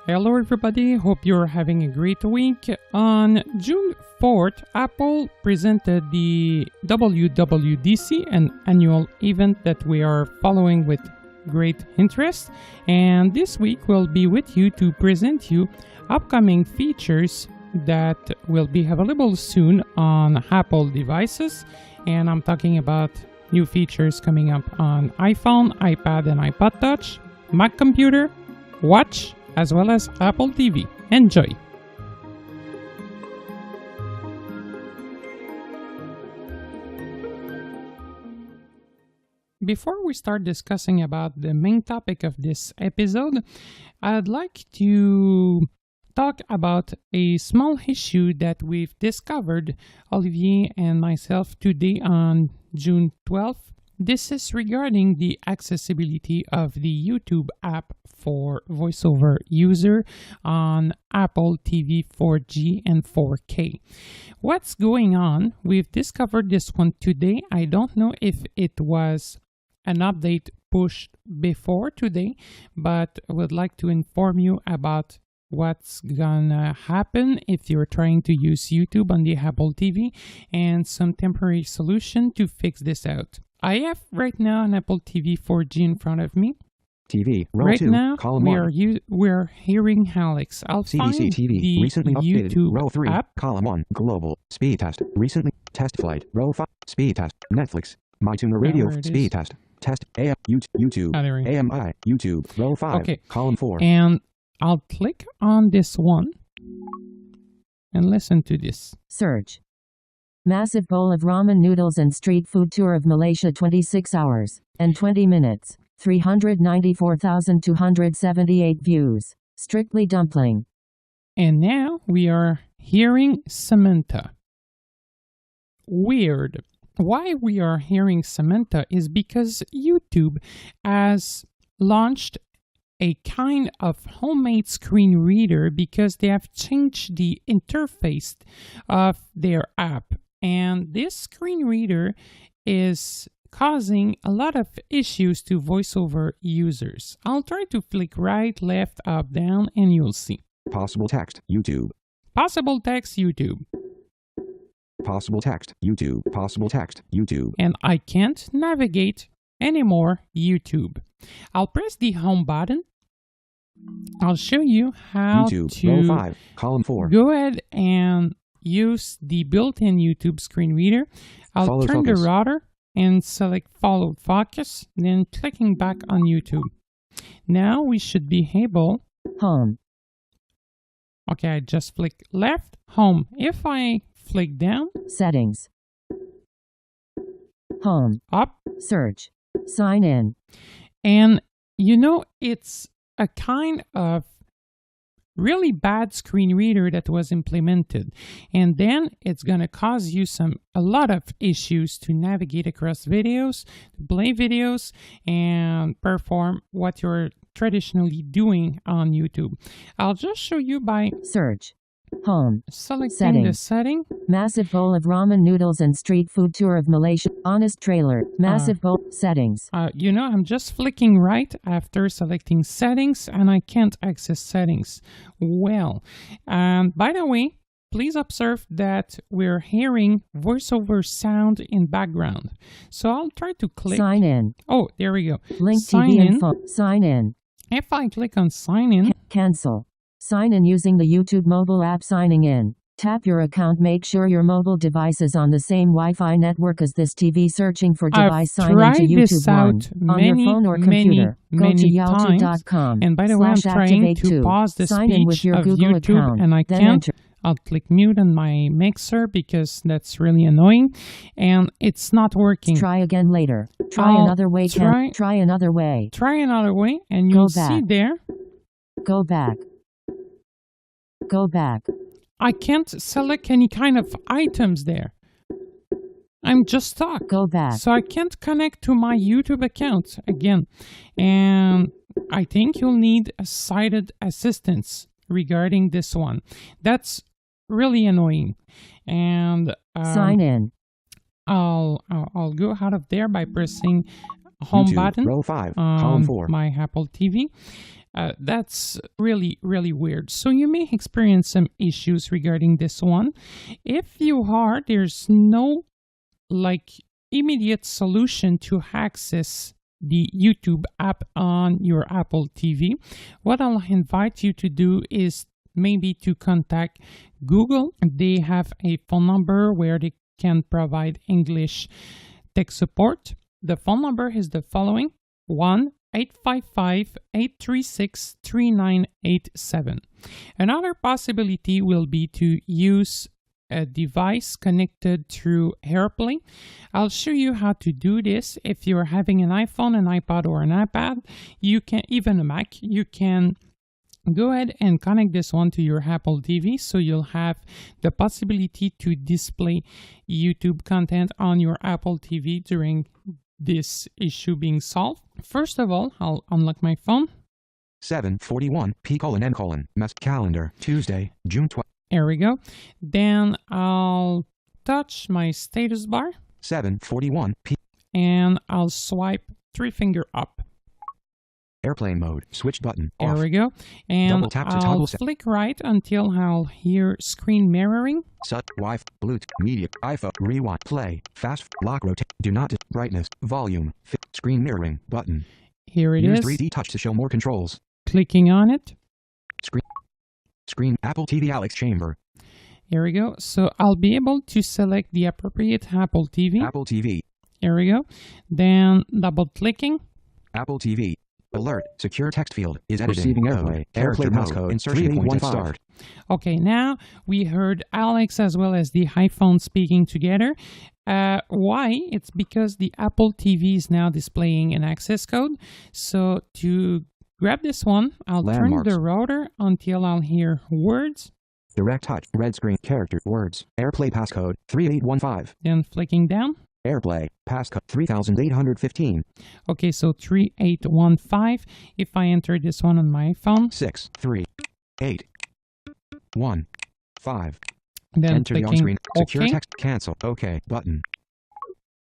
Hello everybody, hope you're having a great week. On June 4th, Apple presented the WWDC, an annual event that we are following with great interest. And this week we'll be with you to present you upcoming features that will be available soon on Apple devices. And I'm talking about new features coming up on iPhone, iPad and iPod Touch, Mac computer, watch, as well as Apple TV. Enjoy! Before we start discussing about the main topic of this episode, I'd like to talk about a small issue that we've discovered, Olivier and myself, today on June 12th. This is regarding the accessibility of the YouTube app for VoiceOver user on Apple TV 4G and 4K. What's going on? We've discovered this one today. I don't know if it was an update pushed before today, but I would like to inform you about what's gonna happen if you're trying to use YouTube on the Apple TV and some temporary solution to fix this out. I have right now an Apple TV 4G in front of me. TV, row right 2, now, column 1. we're hearing Alex. I'll CDC find TV, the recently updated, YouTube row 3, app. column 1, global, speed test, recently, test flight, row 5, speed test, Netflix, MyTuner Radio, speed test, YouTube, AMI, YouTube, row 5, okay. column 4. And I'll click on this one and listen to this. Search. Massive bowl of ramen noodles and street food tour of Malaysia 26 hours and 20 minutes. 394,278 views. Strictly dumpling. And now we are hearing Samantha. Weird. Why we are hearing Samantha is because YouTube has launched a kind of homemade screen reader because they have changed the interface of their app. And this screen reader is causing a lot of issues to VoiceOver users. I'll try to flick right, left, up, down, and you'll see. Possible text, YouTube. Possible text, YouTube. Possible text, YouTube. Possible text, YouTube. And I can't navigate anymore YouTube. I'll press the home button. I'll show you how YouTube, to row 5, column 4. go ahead and use the built-in YouTube screen reader. I'll Follow turn focus. the router and select follow focus, then clicking back on YouTube. Now we should be able... Home. Okay, I just flick left, home. If I flick down... Settings. Home. Up. Search. Sign in. And you know, it's a kind of really bad screen reader that was implemented, and then it's going to cause you a lot of issues to navigate across videos, to play videos, and perform what you're traditionally doing on YouTube. I'll just show you by search. Home. Selecting the setting. Massive bowl of ramen noodles and street food tour of Malaysia. Honest trailer. Massive bowl. Settings. You know, I'm just flicking right after selecting settings and I can't access settings. Well, by the way, please observe that we're hearing VoiceOver sound in background. So I'll try to click. Sign in. Oh, there we go. Link sign TV in. and phone. Sign in. If I click on sign in. Cancel. Sign in using the YouTube mobile app. Signing in. Tap your account. Make sure your mobile device is on the same Wi-Fi network as this TV. Searching for device. Sign into YouTube on your phone or computer. Go to yahoo.com. And by the way, I'm trying to pause the sign in with speech your of Google YouTube account. and I Then can't. enter. I'll click mute on my mixer because that's really annoying and it's not working. Try again later. Try another way. Try another way. Try another way and you'll see there. Go back. Go back. I can't select any kind of items there. I'm just stuck. Go back. So I can't connect to my YouTube account again. And I think you'll need a sighted assistance regarding this one. That's really annoying. And sign in. I'll go out of there by pressing home YouTube, button row 5, on column 4. my Apple TV. That's really, really weird. So you may experience some issues regarding this one. If you are, there's no immediate solution to access the YouTube app on your Apple TV. What I'll invite you to do is maybe to contact Google. They have a phone number where they can provide English tech support. The phone number is the following: 1-855-836-3987. Another possibility will be to use a device connected through AirPlay. I'll show you how to do this. If you're having an iPhone, an iPod, or an iPad, you can, even a Mac, you can go ahead and connect this one to your Apple TV, so you'll have the possibility to display YouTube content on your Apple TV during this issue being solved. First of all, I'll unlock my phone. 7:41 P::N:, mess calendar, Tuesday, June 12th. There we go. Then I'll touch my status bar. 7:41 P. And I'll swipe 3-finger up. Airplane mode, switch button, there off. We go. And double tap to I'll flick right until I'll hear screen mirroring. Sut, Wi-Fi, Bluetooth, media, iPhone, rewind, play, fast, lock, rotate, do not, brightness, volume, screen mirroring, button. Here it Use is. 3D touch to show more controls. Clicking on it. Screen, Apple TV Alex Chamber. Here we go. So I'll be able to select the appropriate Apple TV. Apple TV. Here we go. Then double clicking. Apple TV. Alert, secure text field is editing. Receiving AirPlay. AirPlay passcode. Insertion point at start. Okay, now we heard Alex as well as the iPhone speaking together. Why? It's because the Apple TV is now displaying an access code. So to grab this one, I'll turn the router until I'll hear words. Direct touch, red screen, character, words, AirPlay passcode 3815. Then flicking down. AirPlay, passcode 3815. Okay, so 3815. If I enter this one on my phone. 63815. Then enter the on-screen, secure OK. Text, cancel, OK, button.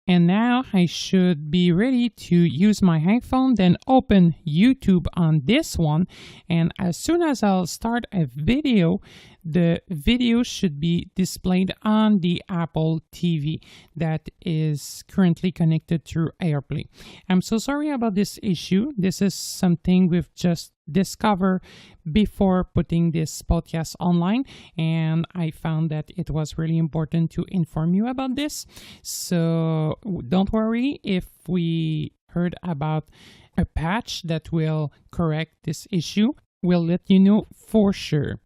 And now I should be ready to use my iPhone, then open YouTube on this one. And as soon as I'll start a video, the video should be displayed on the Apple TV that is currently connected through AirPlay. I'm so sorry about this issue. This is something we've just discovered before putting this podcast online, and I found that it was really important to inform you about this. So don't worry if we heard about a patch that will correct this issue. We'll let you know for sure.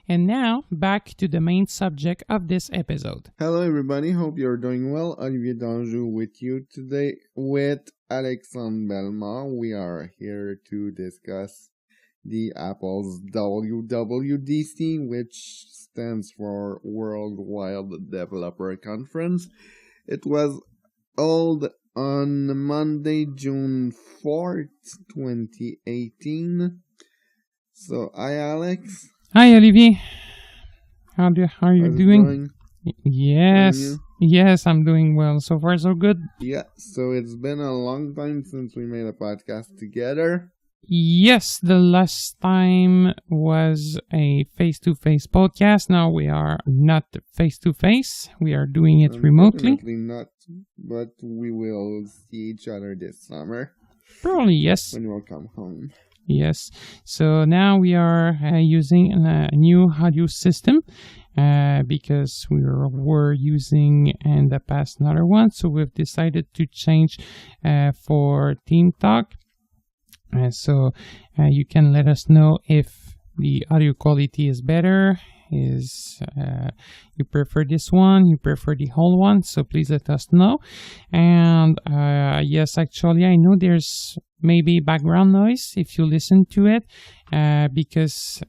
And now, back to the main subject of this episode. Hello everybody, hope you're doing well. Olivier Danjou with you today with Alexandre Belmont. We are here to discuss the Apple's WWDC, which stands for Worldwide Developer Conference. It was held on Monday, June 4th, 2018. So, hi Alex. Hi Olivier. How are you doing? Going? Yes. Yes, I'm doing well. So far, so good. Yeah, so it's been a long time since we made a podcast together. Yes, the last time was a face-to-face podcast. Now we are not face-to-face. We are doing it remotely. Definitely not, but we will see each other this summer. Probably, yes. When we'll come home. Yes. So now we are using a new audio system because we were using in the past another one. So we've decided to change for Team Talk. So you can let us know if the audio quality is better, is you prefer this one, you prefer the whole one, so please let us know. And yes, actually I know there's maybe background noise if you listen to it because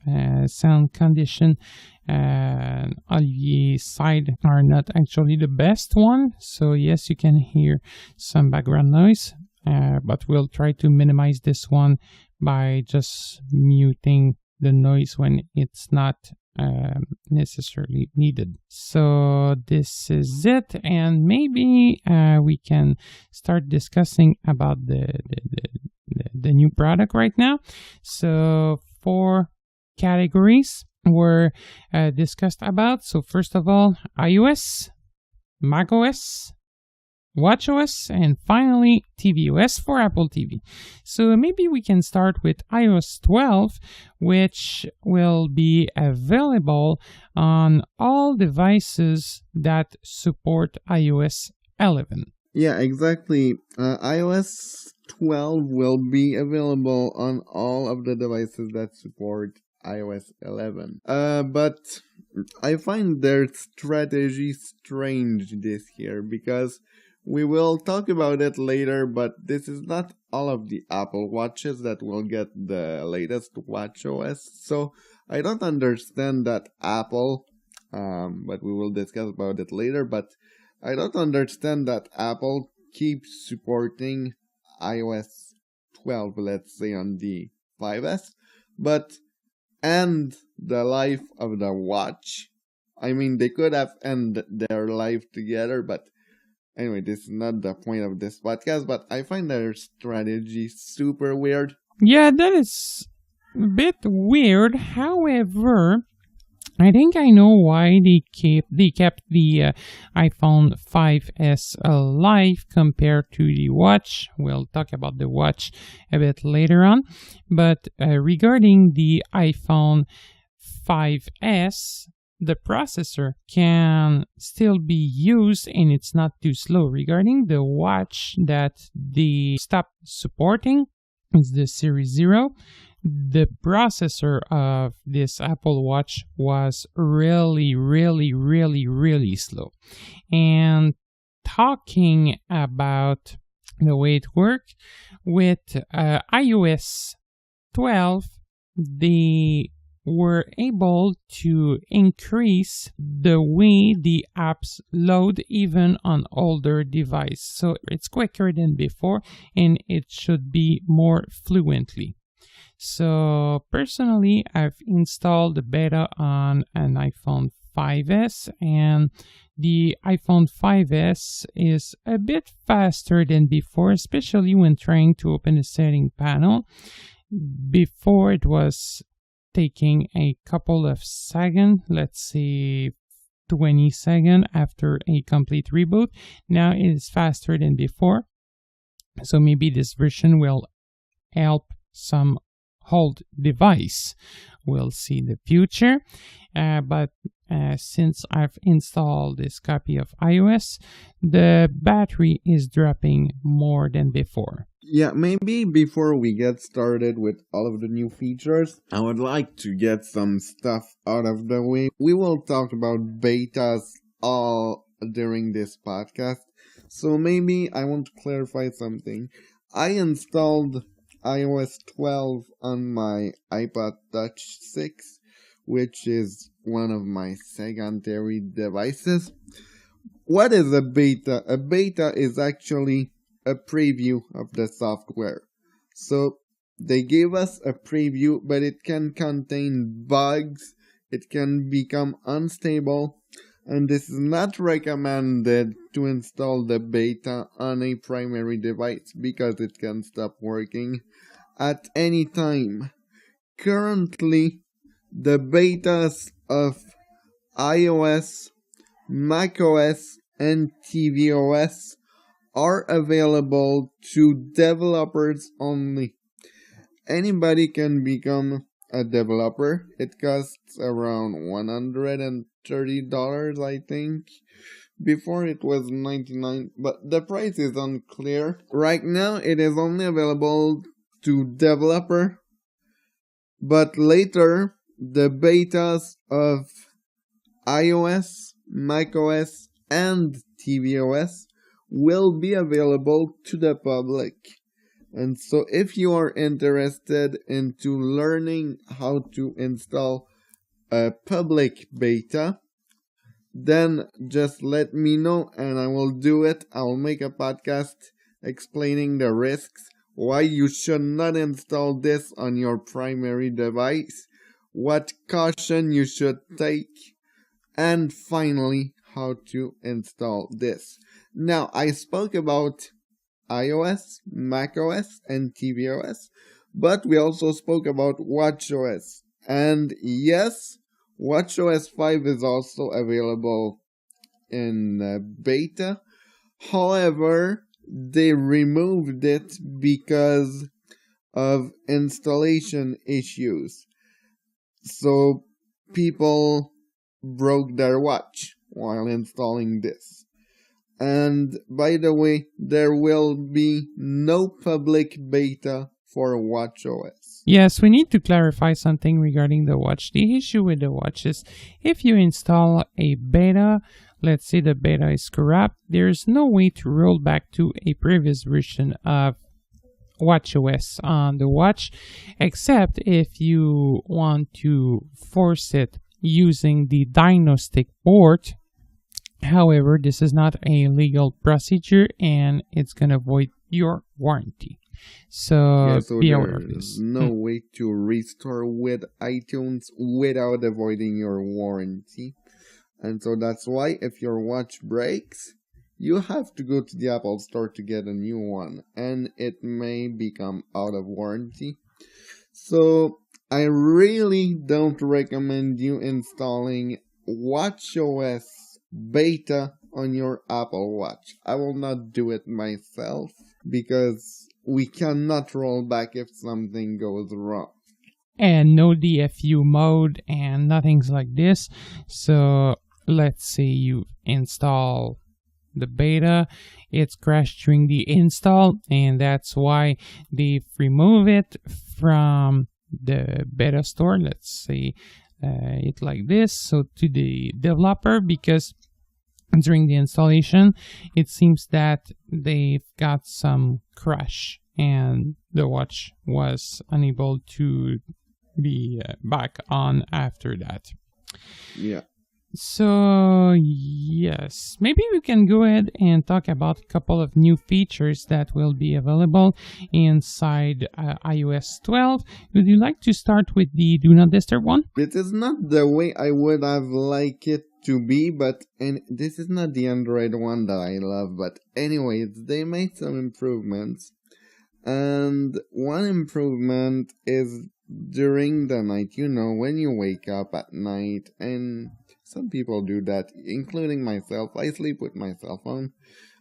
sound condition Olivier's side are not actually the best one, so yes, you can hear some background noise. But we'll try to minimize this one by just muting the noise when it's not necessarily needed. So this is it, and maybe we can start discussing about the new product right now. So 4 categories were discussed about. So first of all, iOS, macOS, watchOS, and finally tvOS for Apple TV. So maybe we can start with iOS 12, which will be available on all devices that support iOS 11. Yeah, exactly. iOS 12 will be available on all of the devices that support iOS 11. But I find their strategy strange this year, because we will talk about it later, but this is not all of the Apple Watches that will get the latest watchOS. So I don't understand that Apple, but we will discuss about it later, but I don't understand that Apple keeps supporting iOS 12, let's say on the 5S, but end the life of the watch. I mean, they could have ended their life together, but anyway, this is not the point of this podcast, but I find their strategy super weird. Yeah, that is a bit weird. However, I think I know why they kept the iPhone 5S alive compared to the watch. We'll talk about the watch a bit later on. But regarding the iPhone 5S, the processor can still be used and it's not too slow. Regarding the watch that they stopped supporting, is the Series 0. The processor of this Apple Watch was really, really, really, really slow. And talking about the way it worked, with iOS 12, they were able to increase the way the apps load even on older devices. So it's quicker than before and it should be more fluently. So personally, I've installed the beta on an iPhone 5S, and the iPhone 5S is a bit faster than before, especially when trying to open the setting panel. Before it was taking a couple of seconds, let's say 20 seconds after a complete reboot. Now it is faster than before. So maybe this version will help some old device. We'll see the future. But since I've installed this copy of iOS, the battery is dropping more than before. Yeah, maybe before we get started with all of the new features, I would like to get some stuff out of the way. We will talk about betas all during this podcast. So maybe I want to clarify something. I installed iOS 12 on my iPod Touch 6, which is one of my secondary devices. What is a beta? A beta is actually a preview of the software. So they gave us a preview, but it can contain bugs, it can become unstable, and this is not recommended to install the beta on a primary device because it can stop working at any time. Currently, the betas of iOS, macOS, and tvOS are available to developers only. Anybody can become a developer. It costs around $130, I think. Before it was $99, but the price is unclear. Right now it is only available to developer, but later the betas of iOS, macOS, and tvOS will be available to the public. And so if you are interested into learning how to install a public beta, then just let me know and I will do it. I'll make a podcast explaining the risks, why you should not install this on your primary device, what caution you should take, and finally, how to install this. Now, I spoke about iOS, macOS, and tvOS, but we also spoke about watchOS. And yes, watchOS 5 is also available in beta. However, they removed it because of installation issues. So people broke their watch while installing this. And by the way, there will be no public beta for watchOS. Yes, we need to clarify something regarding the watch. The issue with the watch is if you install a beta, let's say the beta is corrupt, there's no way to roll back to a previous version of watchOS on the watch, except if you want to force it using the diagnostic port. However, this is not a legal procedure and it's going to void your warranty. So be aware of this. No way to restore with iTunes without avoiding your warranty. And so that's why if your watch breaks, you have to go to the Apple Store to get a new one. And it may become out of warranty. So I really don't recommend you installing watchOS beta on your Apple Watch. I will not do it myself because we cannot roll back if something goes wrong. And no DFU mode and nothing's like this. So let's say you install the beta, it's crashed during the install, and that's why they've removed it from the beta store. Let's say it like this, so to the developer, because during the installation it seems that they've got some crash and the watch was unable to be back on after that. Yeah. So yes, maybe we can go ahead and talk about a couple of new features that will be available inside iOS 12. Would you like to start with the Do Not Disturb one? It is not the way I would have liked it to be, and this is not the Android one that I love, but anyways, they made some improvements. And one improvement is during the night, when you wake up at night, and some people do that, including myself. I sleep with my cell phone,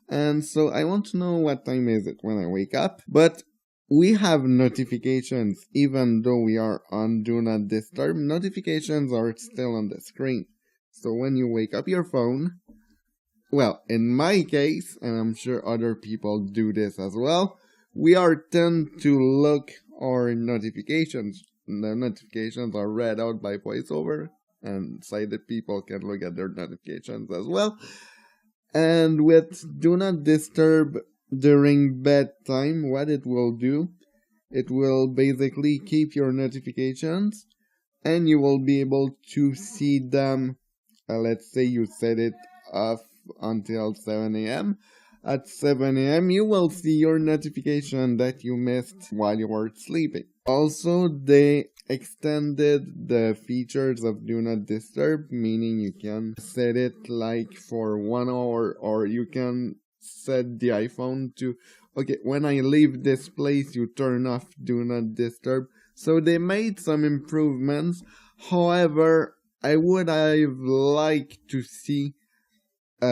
and so I want to know what time is it when I wake up. But we have notifications, even though we are on Do Not Disturb, notifications are still on the screen. So when you wake up your phone, well, in my case, and I'm sure other people do this as well, we tend to look our notifications. The notifications are read out by voiceover, and sighted people can look at their notifications as well. And with Do Not Disturb during bedtime, what it will do, it will basically keep your notifications, and you will be able to see them. Let's say you set it off until 7 a.m. At 7 a.m. you will see your notification that you missed while you were sleeping. Also, they extended the features of Do Not Disturb, meaning you can set it like for 1 hour, or you can set the iPhone to, okay, when I leave this place, you turn off Do Not Disturb. So they made some improvements. However, I would have liked to see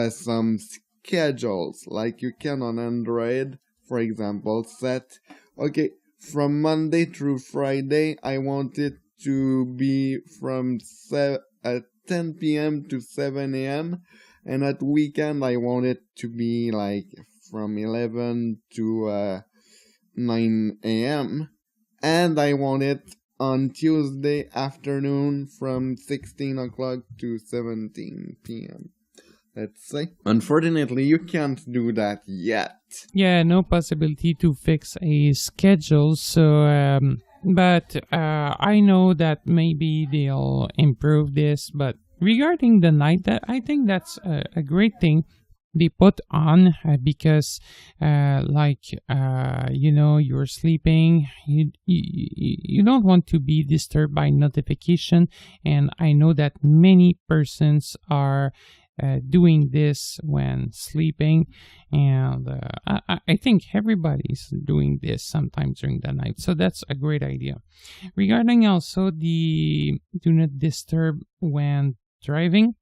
some schedules, like you can on Android, for example, set, okay, from Monday through Friday, I want it to be from 10 p.m. to 7 a.m. And at weekend, I want it to be like from 11 to 9 a.m. And I want it on Tuesday afternoon from 16 o'clock to 17 p.m. Let's say. Unfortunately, you can't do that yet. Yeah, no possibility to fix a schedule. So, but I know that maybe they'll improve this. But regarding the night, I think that's a great thing. they put on because you're sleeping, you don't want to be disturbed by notification, and I know that many persons are doing this when sleeping, and I think everybody's doing this sometimes during the night, so that's a great idea. Regarding also the do not disturb when driving,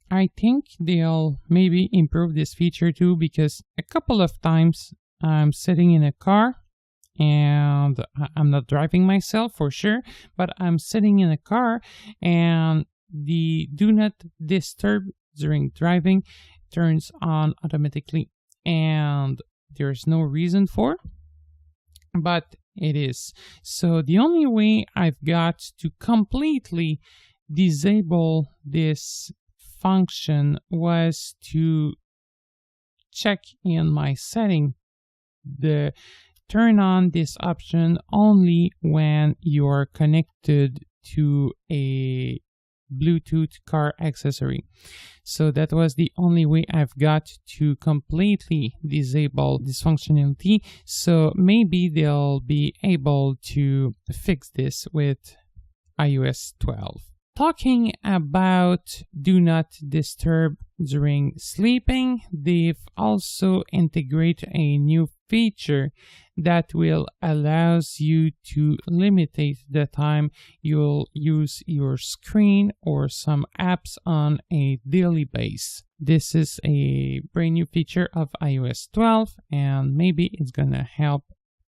I think they'll maybe improve this feature too, because a couple of times I'm sitting in a car and I'm not driving myself for sure, but I'm sitting in a car and the do not disturb during driving turns on automatically, and there's no reason for, but it is. So the only way I've got to completely disable this function was to check in my setting, the turn on this option only when you're connected to a Bluetooth car accessory. So that was the only way I've got to completely disable this functionality. So maybe they'll be able to fix this with iOS 12. Talking about do not disturb during sleeping, they've also integrated a new feature that will allows you to limit the time you'll use your screen or some apps on a daily basis. This is a brand new feature of iOS 12, and maybe it's gonna help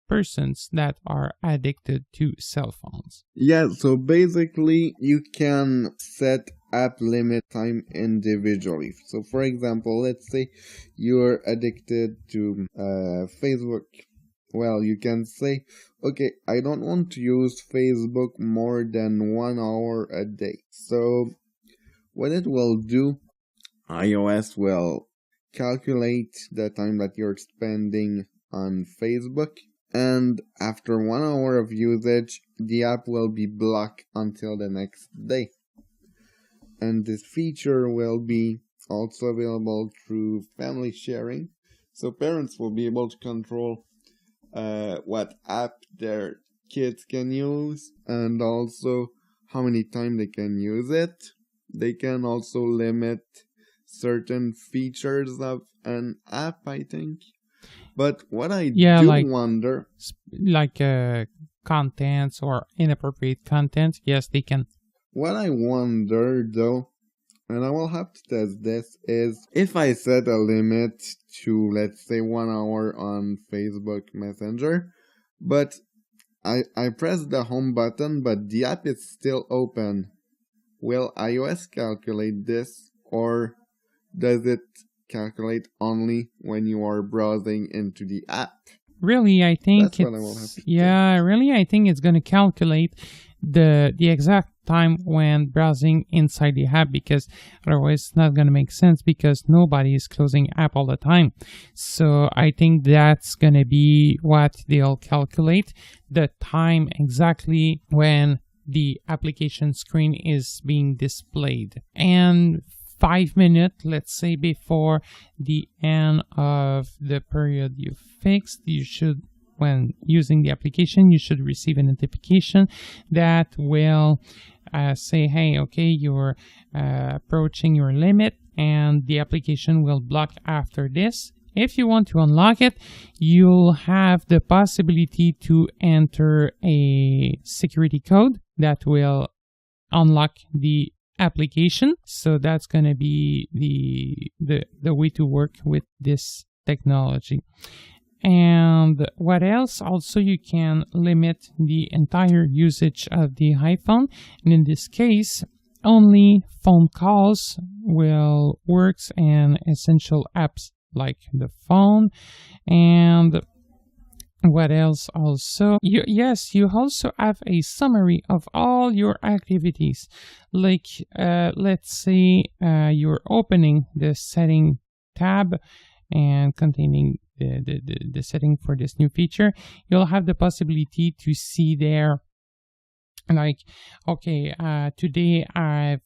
persons that are addicted to cell phones. Yeah, so basically you can set app limit time individually. So for example, let's say you're addicted to Facebook. Well, you can say, okay, I don't want to use Facebook more than 1 hour a day. So what it will do, iOS will calculate the time that you're spending on Facebook, and after 1 hour of usage, the app will be blocked until the next day. And this feature will be also available through family sharing, so parents will be able to control what app their kids can use, and also how many times they can use it. They can also limit certain features of an app, I think. But what I wonder... Like contents or inappropriate content, yes, they can. What I wonder, though, and I will have to test this, is if I set a limit to, let's say, 1 hour on Facebook Messenger, but I press the home button, but the app is still open. Will iOS calculate this, or does it calculate only when you are browsing into the app? Really, I think I think it's going to calculate the exact time when browsing inside the app, because otherwise it's not going to make sense, because nobody is closing app all the time. So I think that's going to be what they'll calculate, the time exactly when the application screen is being displayed. And 5 minutes, let's say, before the end of the period you fixed, you should, when using the application, you should receive a notification that will say, hey, okay, you're approaching your limit, and the application will block after this. If you want to unlock it, you'll have the possibility to enter a security code that will unlock the application. So that's going to be the way to work with this technology. And what else? Also, you can limit the entire usage of the iPhone, and in this case only phone calls will work, and essential apps like the phone. And what else? Also, you also have a summary of all your activities. Like let's say you're opening the setting tab and containing the setting for this new feature. You'll have the possibility to see there, like, okay, today I've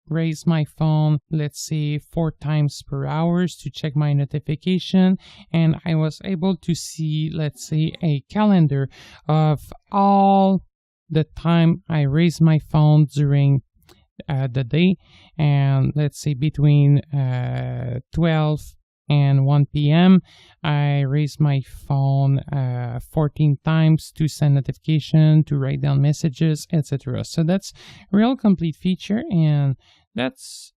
raise my phone, let's say 4 times per hour to check my notification, and I was able to see, let's say, a calendar of all the time I raise my phone during the day, and let's say between 12 and 1 p.m. I raise my phone 14 times to send notification, to write down messages, etc. So that's a real complete feature, and that's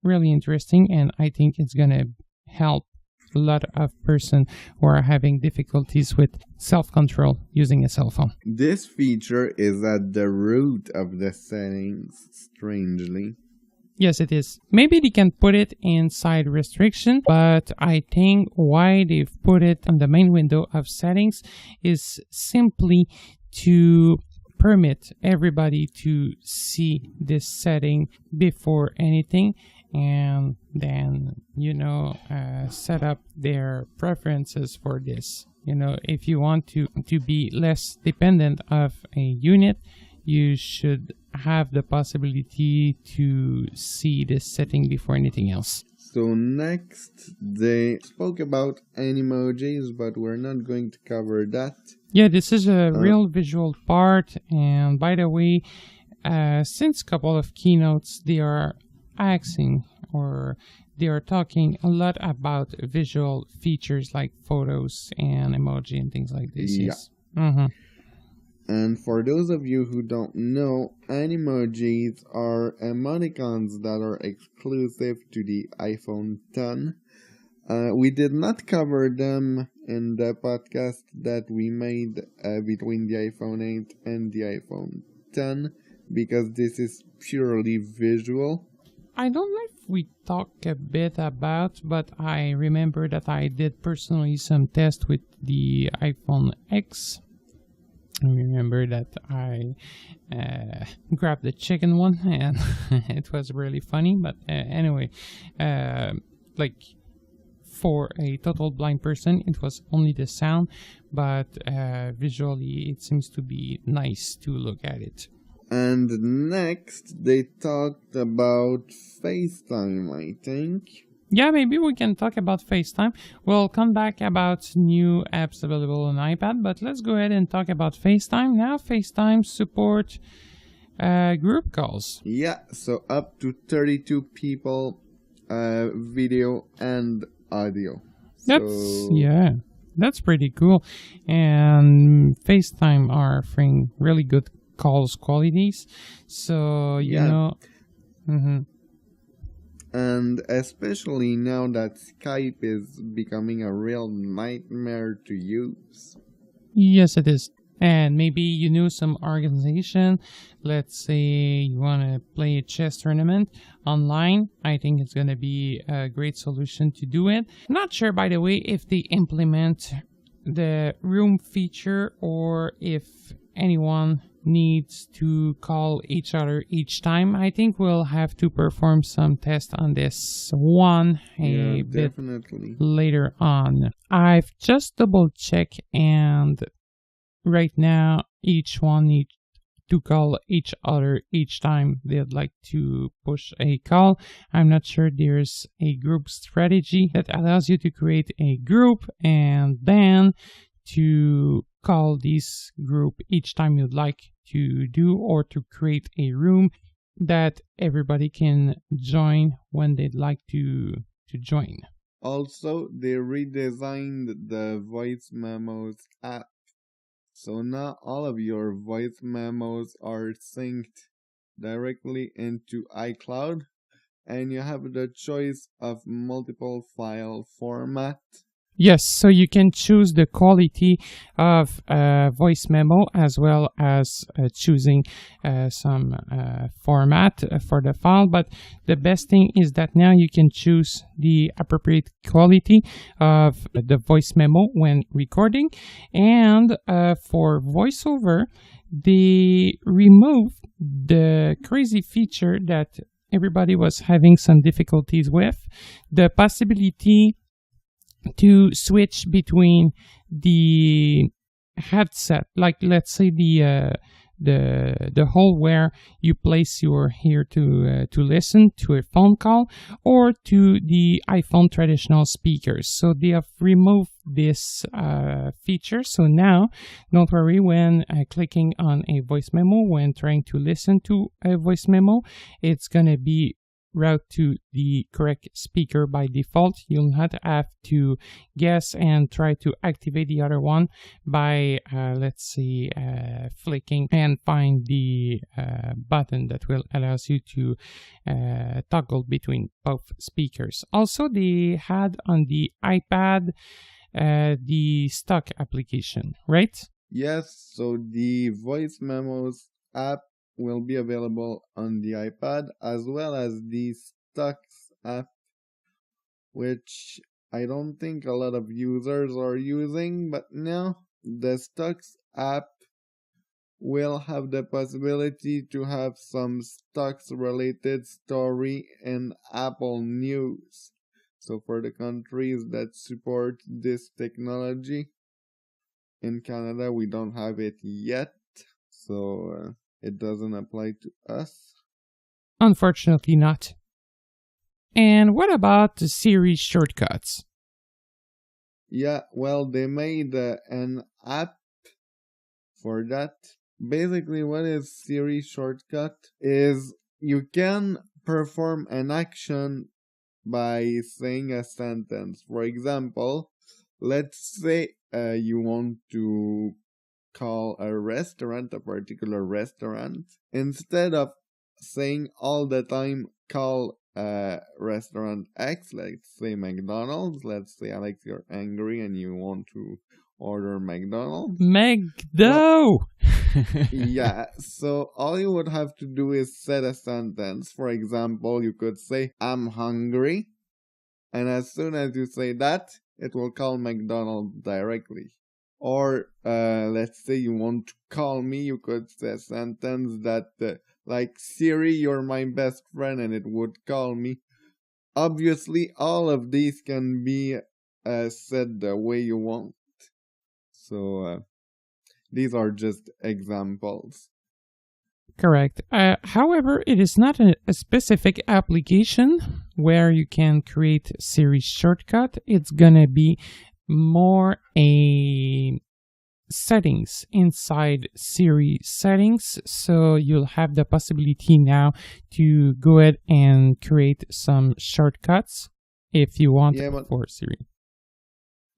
really interesting, and I think it's gonna help a lot of person who are having difficulties with self-control using a cell phone. This feature is at the root of the settings, strangely. Yes, it is. Maybe they can put it inside restriction, but I think why they've put it on the main window of settings is simply to permit everybody to see this setting before anything, and then, set up their preferences for this. If you want to be less dependent of a unit, you should have the possibility to see this setting before anything else. So next, they spoke about animojis, but we're not going to cover that. Yeah, this is a real visual part, and by the way, since a couple of keynotes, they are asking, or they are talking a lot about visual features like photos and emoji and things like this. Yeah. Yes. Mm-hmm. And for those of you who don't know, animojis are emoticons that are exclusive to the iPhone X. We did not cover them in the podcast that we made between the iPhone 8 and the iPhone X, because this is purely visual. I don't know if we talked a bit about, but I remember that I did personally some tests with the iPhone X. I remember that I grabbed the chicken one, and it was really funny. But anyway, like for a total blind person, it was only the sound, but visually it seems to be nice to look at it. And next, they talked about FaceTime, I think. Yeah, maybe we can talk about FaceTime. We'll come back about new apps available on iPad, but let's go ahead and talk about FaceTime. Now, FaceTime support group calls. Yeah, so up to 32 people, video and audio. That's pretty cool. And FaceTime are offering really good calls qualities. So, Mm-hmm. And especially now that Skype is becoming a real nightmare to use. Yes, it is. And maybe you know some organization, let's say you want to play a chess tournament online. I think it's going to be a great solution to do it. I'm not sure, by the way, if they implement the room feature or if anyone needs to call each other each time. I think we'll have to perform some tests on this one a bit later on. I've just double checked, and right now each one needs to call each other each time they'd like to push a call. I'm not sure there's a group strategy that allows you to create a group and then to call this group each time you'd like to do, or to create a room that everybody can join when they'd like to join. Also, they redesigned the voice memos app. So now all of your voice memos are synced directly into iCloud, and you have the choice of multiple file format. Yes, so you can choose the quality of voice memo as well as choosing some format for the file. But the best thing is that now you can choose the appropriate quality of the voice memo when recording. And for voiceover, they removed the crazy feature that everybody was having some difficulties with, the possibility to switch between the headset, like let's say the the hole where you place your ear to listen to a phone call or to the iPhone traditional speakers. So they have removed this feature. So now, don't worry when clicking on a voice memo, when trying to listen to a voice memo, it's gonna be route to the correct speaker by default. You'll not have to guess and try to activate the other one by let's see, flicking and find the button that will allows you to toggle between both speakers. Also, they had on the iPad the stock application, right? Yes, so the voice memos app will be available on the iPad as well as the Stocks app, which I don't think a lot of users are using, but now the Stocks app will have the possibility to have some stocks related story in Apple News. So for the countries that support this technology, in Canada we don't have it yet, so it doesn't apply to us. Unfortunately not. And what about the Siri shortcuts? Yeah, well, they made an app for that. Basically, what is Siri shortcut is you can perform an action by saying a sentence. For example, let's say you want to call a restaurant, a particular restaurant. Instead of saying all the time call restaurant X, let's say McDonald's. Let's say, Alex, you're angry and you want to order McDonald's. McDo! Yeah, so all you would have to do is set a sentence. For example, you could say, I'm hungry. And as soon as you say that, it will call McDonald's directly. Or let's say you want to call me, you could say a sentence that like, Siri, you're my best friend, and it would call me. Obviously, all of these can be said the way you want. So these are just examples. Correct. However, it is not a specific application where you can create Siri shortcut. It's gonna be more a settings inside Siri settings. So you'll have the possibility now to go ahead and create some shortcuts if you want for Siri.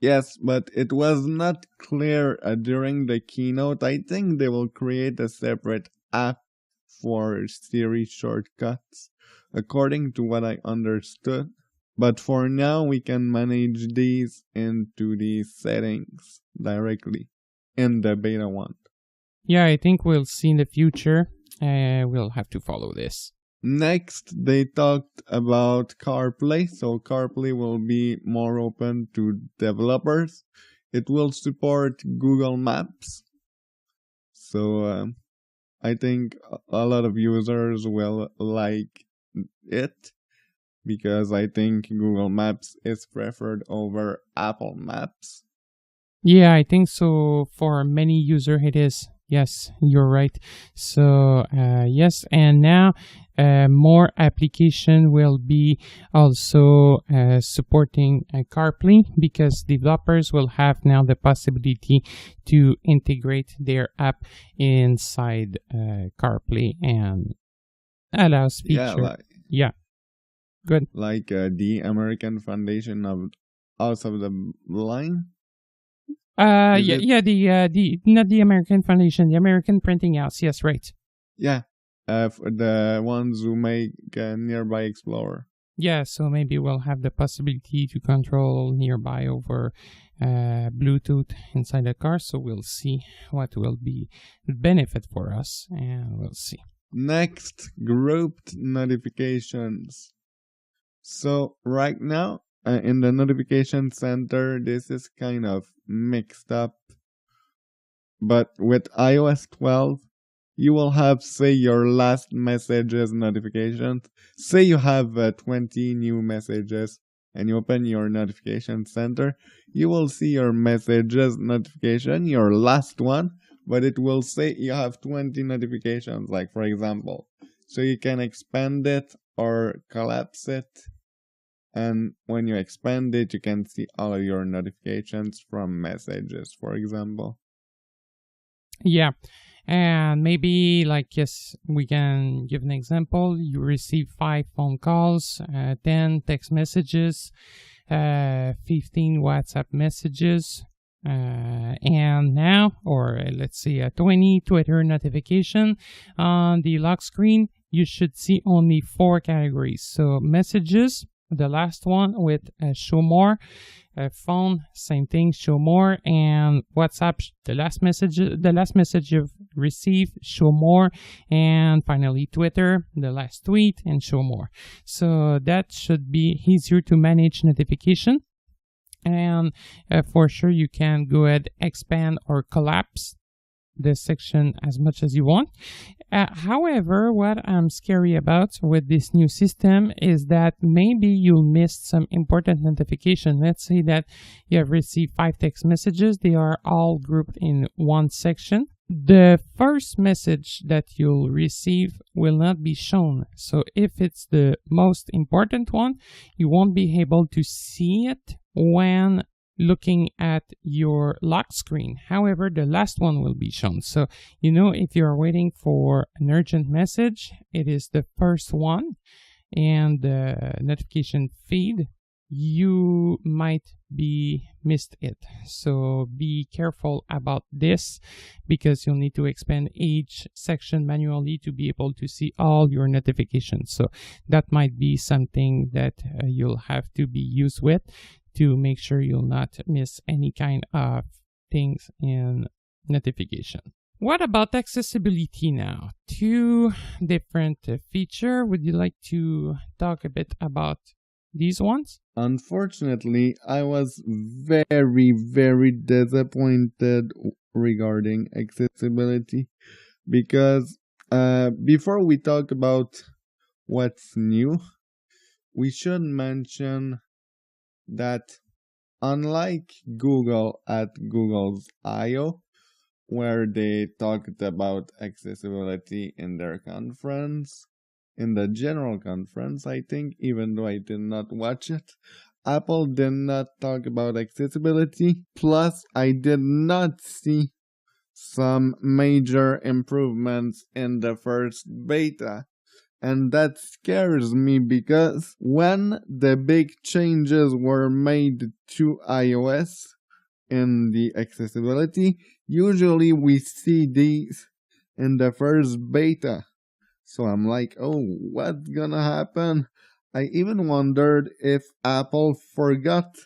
Yes, but it was not clear during the keynote. I think they will create a separate app for Siri shortcuts, according to what I understood. But for now, we can manage these into the settings directly in the beta one. Yeah, I think we'll see in the future. We'll have to follow this. Next, they talked about CarPlay. So CarPlay will be more open to developers. It will support Google Maps. So I think a lot of users will like it, because I think Google Maps is preferred over Apple Maps. Yeah, I think so. For many users, it is. Yes, you're right. So, yes, and now more application will be also supporting CarPlay, because developers will have now the possibility to integrate their app inside CarPlay and allows feature. Yeah. Good. Like the American Foundation of House of the Blind? The not the American Foundation, the American Printing House. Yes, right. Yeah, the ones who make Nearby Explorer. Yeah, so maybe we'll have the possibility to control Nearby over Bluetooth inside the car. So we'll see what will be the benefit for us, and we'll see. Next, grouped notifications. So right now, in the notification center, this is kind of mixed up. But with iOS 12, you will have, say, your last messages notifications. Say you have 20 new messages and you open your notification center. You will see your messages notification, your last one, but it will say you have 20 notifications, like for example. So you can expand it or collapse it. And when you expand it, you can see all your notifications from messages, for example. Yeah. And maybe, like, yes, we can give an example. You receive 5 phone calls, 10 text messages, 15 WhatsApp messages, and now, or let's say a 20 Twitter notification on the lock screen. You should see only 4 categories. So messages, the last one with show more, phone, same thing, show more, and WhatsApp, the last message you've received, show more, and finally Twitter, the last tweet, and show more. So that should be easier to manage notification. And for sure you can go ahead, expand or collapse this section as much as you want. However, what I'm scary about with this new system is that maybe you'll miss some important notification. Let's say that you have received 5 text messages. They are all grouped in one section. The first message that you'll receive will not be shown. So if it's the most important one, you won't be able to see it when looking at your lock screen. However, the last one will be shown. So, if you're waiting for an urgent message, it is the first one, and the notification feed, you might be missed it. So be careful about this, because you'll need to expand each section manually to be able to see all your notifications. So that might be something that you'll have to be used with to make sure you'll not miss any kind of things in notification. What about accessibility now? 2 different features. Would you like to talk a bit about these ones? Unfortunately, I was very, very disappointed regarding accessibility, because before we talk about what's new, we should mention that unlike Google at Google's I.O., where they talked about accessibility in their conference, in the general conference, I think, even though I did not watch it, Apple did not talk about accessibility. Plus, I did not see some major improvements in the first beta. And that scares me, because when the big changes were made to iOS in the accessibility, usually we see these in the first beta. So I'm like, oh, what's gonna happen? I even wondered if Apple forgot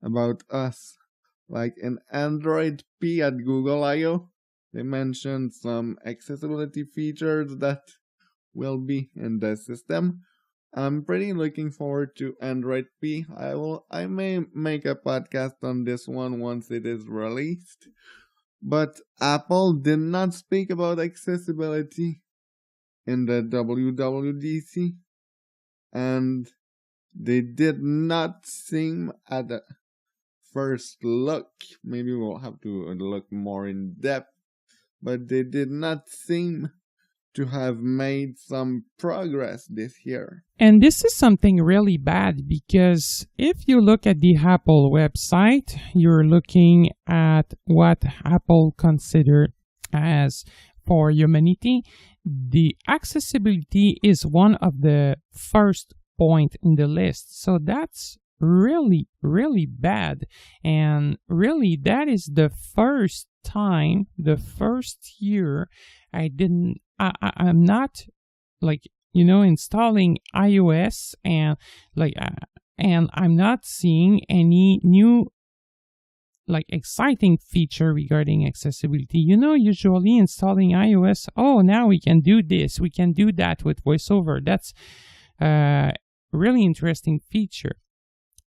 about us. Like in Android P at Google I.O., they mentioned some accessibility features that will be in the system. I'm pretty looking forward to Android P. I may make a podcast on this one once it is released. But Apple did not speak about accessibility in the WWDC, and they did not seem at the first look, maybe we'll have to look more in depth, but they did not seem to have made some progress this year. And this is something really bad, because if you look at the Apple website, you're looking at what Apple considered as for humanity. The accessibility is one of the first point in the list. So that's really, really bad. And really, that is the first time, the first year I'm not installing iOS and and I'm not seeing any new exciting feature regarding accessibility. Usually installing iOS, now we can do this, we can do that with VoiceOver. That's a really interesting feature.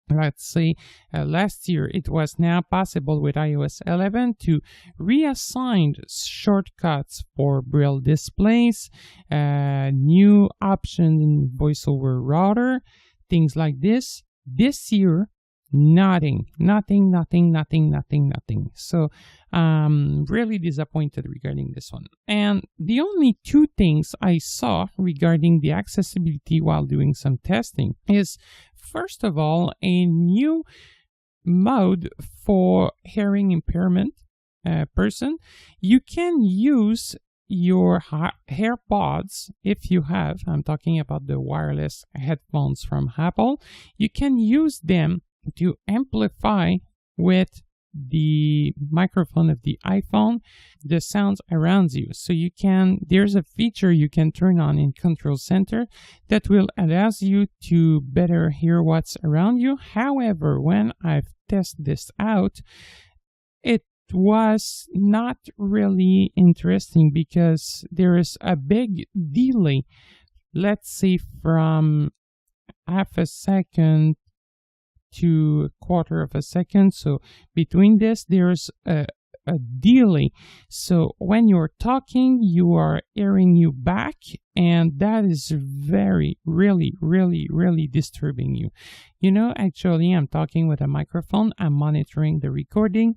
Let's say last year it was now possible with iOS 11 to reassign shortcuts for Braille displays, new option in VoiceOver Router, things like this. This year Nothing. So really disappointed regarding this one. And the only two things I saw regarding the accessibility while doing some testing is, first of all, a new mode for hearing impairment person. You can use your AirPods, if you have, I'm talking about the wireless headphones from Apple, you can use them to amplify with the microphone of the iPhone the sounds around you. So you can, there's a feature you can turn on in Control Center that will allow you to better hear what's around you. However, when I've tested this out, it was not really interesting because there is a big delay, let's say from half a second to a quarter of a second. So between this, there's a delay. So when you're talking, you are hearing you back, and that is really disturbing you. You know, actually, I'm talking with a microphone. I'm monitoring the recording.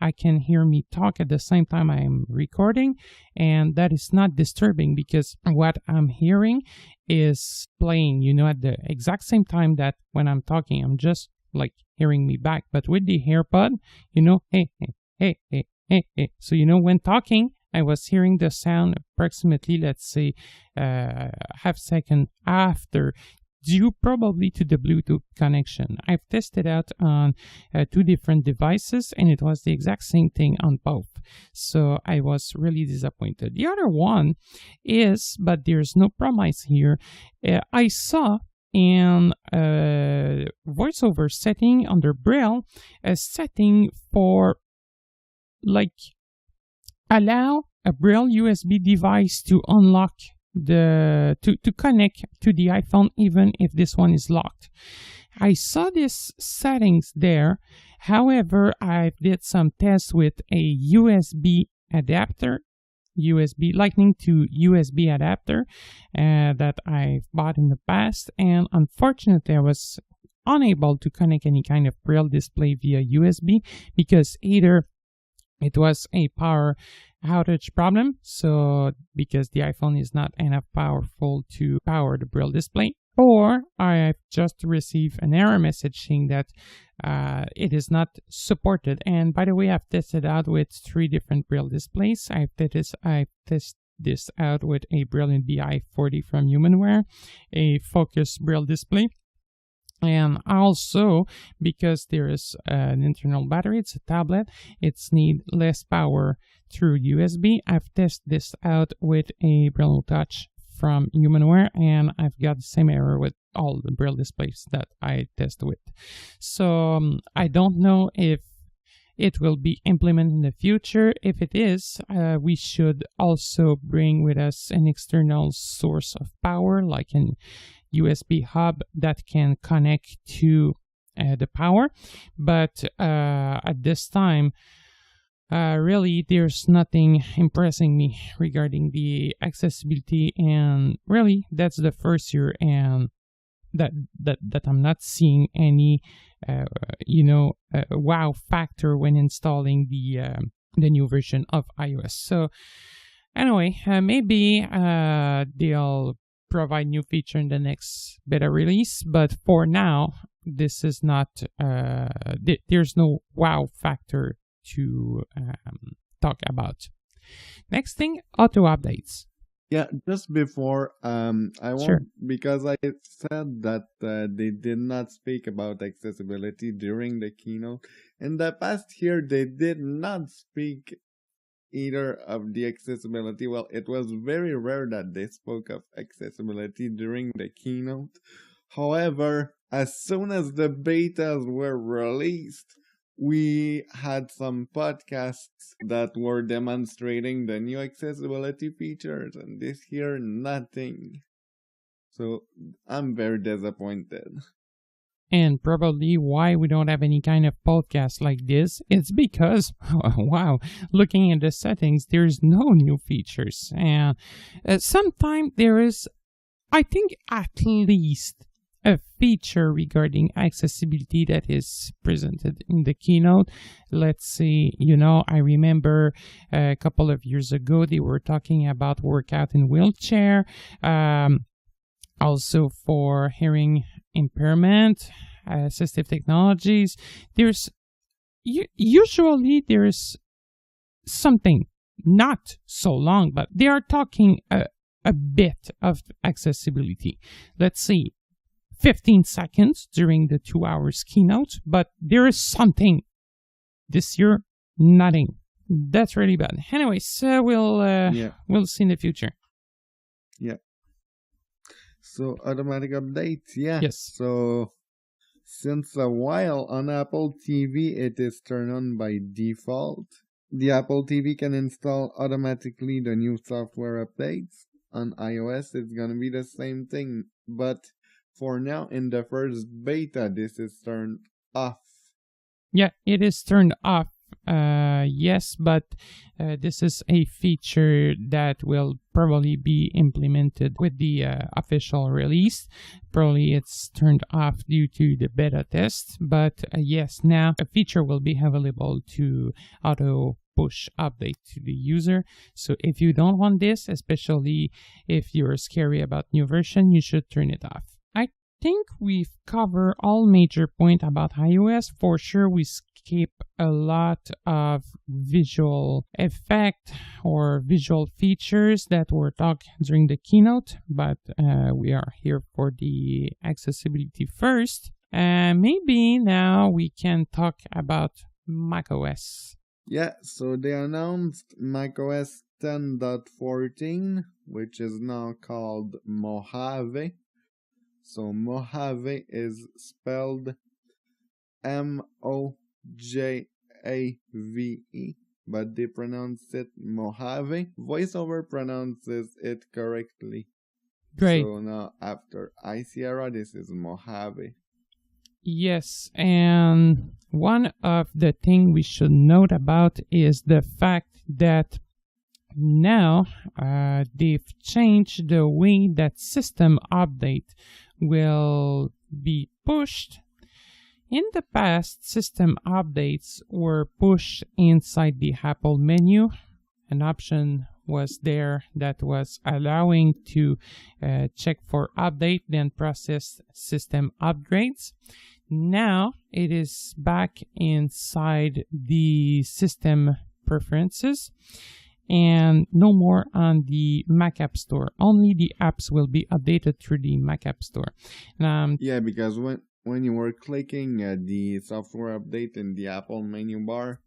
I can hear me talk at the same time I'm recording, and that is not disturbing because what I'm hearing is playing, you know, at the exact same time that when I'm talking, I'm just like hearing me back. But with the AirPod, you know, hey. So, you know, when talking, I was hearing the sound approximately, let's say, half second after, due probably to the Bluetooth connection. I've tested out on two different devices, and it was the exact same thing on both. So I was really disappointed. The other one is, but there's no promise here, I saw in voiceover setting under Braille, a setting for like allow a Braille USB device to unlock to connect to the iPhone even if this one is locked. I saw these settings there. However, I did some tests with a USB adapter, USB Lightning to USB adapter that I've bought in the past, and unfortunately I was unable to connect any kind of Braille display via USB because either it was a power outage problem, so because the iPhone is not enough powerful to power the Braille display, or I've just received an error message saying that it is not supported. And by the way, I've tested out with 3 different Braille displays. I've tested this out with a Brilliant BI40 from Humanware, a Focus Braille display, and also because there is an internal battery, it's a tablet, it's need less power through USB. I've tested this out with a Braille Touch from Humanware, and I've got the same error with all the Braille displays that I test with. So I don't know if it will be implemented in the future. If it is, we should also bring with us an external source of power, like an USB hub that can connect to the power. But at this time, really, there's nothing impressing me regarding the accessibility, and really, that's the first year, and that I'm not seeing any, wow factor when installing the new version of iOS. So anyway, maybe they'll provide new feature in the next beta release, but for now, this is not. There's no wow factor to talk about. Next thing, auto updates. Yeah, just before I want, because I said that they did not speak about accessibility during the keynote. In the past year, they did not speak either of the accessibility. Well, it was very rare that they spoke of accessibility during the keynote. However, as soon as the betas were released, we had some podcasts that were demonstrating the new accessibility features, and this year, nothing. So I'm very disappointed. And probably why we don't have any kind of podcast like this, it's because, wow, looking at the settings, there's no new features. And sometimes there is, I think, at least a feature regarding accessibility that is presented in the keynote. Let's see, I remember a couple of years ago they were talking about workout in wheelchair, also for hearing impairment, assistive technologies. Usually there's something, not so long, but they are talking a bit of accessibility. Let's see, 15 seconds during the 2 hours keynote, but there is something. This year, nothing. That's really bad. Anyway, so we'll see in the future. Yeah. So automatic updates, yeah. Yes. So since a while on Apple TV, it is turned on by default. The Apple TV can install automatically the new software updates. On iOS, it's gonna be the same thing, but for now, in the first beta, this is turned off. Yeah, it is turned off. Yes, but this is a feature that will probably be implemented with the official release. Probably it's turned off due to the beta test, but yes, now a feature will be available to auto push update to the user. So if you don't want this, especially if you're scary about new version, you should turn it off. I think we've covered all major points about iOS. For sure, we skip a lot of visual effect or visual features that were talked during the keynote, but we are here for the accessibility first. Maybe now we can talk about macOS. Yeah, so they announced macOS 10.14, which is now called Mojave. So Mojave is spelled Mojave, but they pronounce it Mojave. VoiceOver pronounces it correctly. Great. So now after iSierra, this is Mojave. Yes, and one of the things we should note about is the fact that now they've changed the way that system update will be pushed. In the past, system updates were pushed inside the Apple menu. An option was there that was allowing to check for update, then process system upgrades. Now it is back inside the system preferences and no more on the Mac App Store. Only the apps will be updated through the Mac App Store. Yeah, because when you were clicking at the software update in the Apple menu bar,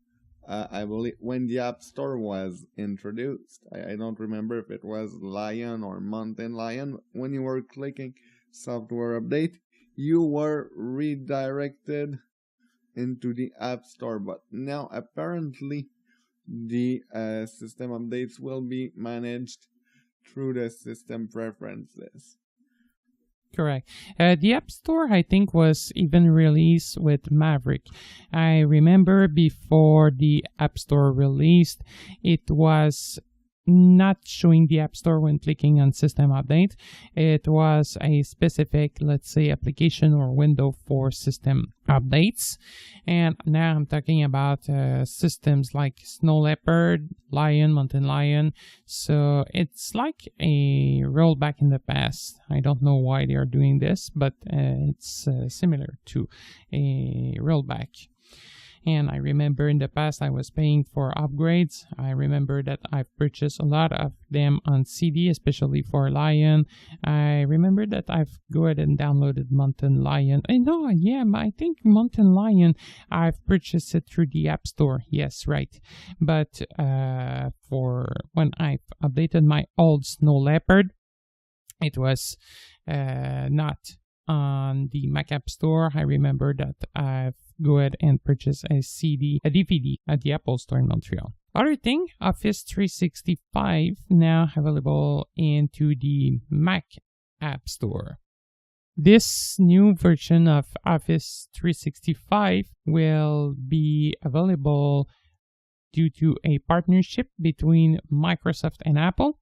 I believe when the App Store was introduced, I don't remember if it was Lion or Mountain Lion, when you were clicking software update, you were redirected into the App Store. But now apparently the system updates will be managed through the system preferences. Correct. The App Store, I think, was even released with Maverick. I remember before the App Store released, it was not showing the App Store when clicking on System Update. It was a specific, let's say, application or window for system updates. And now I'm talking about systems like Snow Leopard, Lion, Mountain Lion. So it's like a rollback in the past. I don't know why they are doing this, but it's similar to a rollback. And I remember in the past I was paying for upgrades. I remember that I've purchased a lot of them on CD, especially for Lion. I remember that I've go ahead and downloaded Mountain Lion. I think Mountain Lion, I've purchased it through the App Store. Yes, right. But for when I've updated my old Snow Leopard, it was not on the Mac App Store. I remember that I've go ahead and purchase a DVD at the Apple Store in Montreal. Other thing, Office 365 now available into the Mac App Store. This new version of Office 365 will be available due to a partnership between Microsoft and Apple,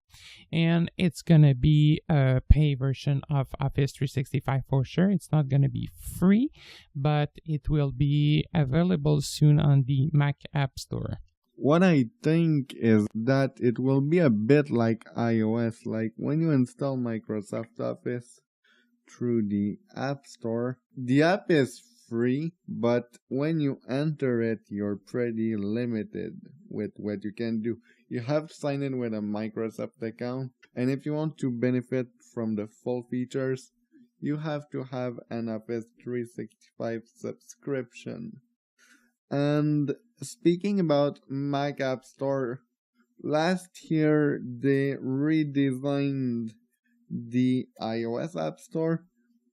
and it's gonna be a pay version of Office 365 for sure. It's not gonna be free, but it will be available soon on the Mac App Store. What I think is that it will be a bit like iOS, like when you install Microsoft Office through the App Store, the app is free, but when you enter it, you're pretty limited with what you can do. You have to sign in with a Microsoft account, and if you want to benefit from the full features, you have to have an Office 365 subscription. And speaking about Mac App Store, last year they redesigned the iOS App Store.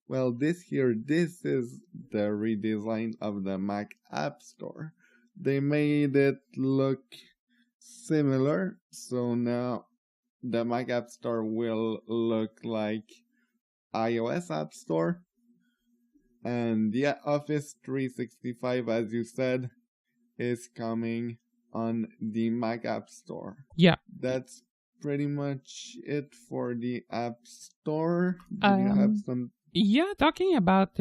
Well, this year, this is the redesign of the Mac App Store. They made it look similar, so now the Mac App Store will look like iOS App Store. And yeah, Office 365, as you said, is coming on the Mac App Store. Yeah. That's pretty much it for the App Store. Do you have some? Yeah, talking about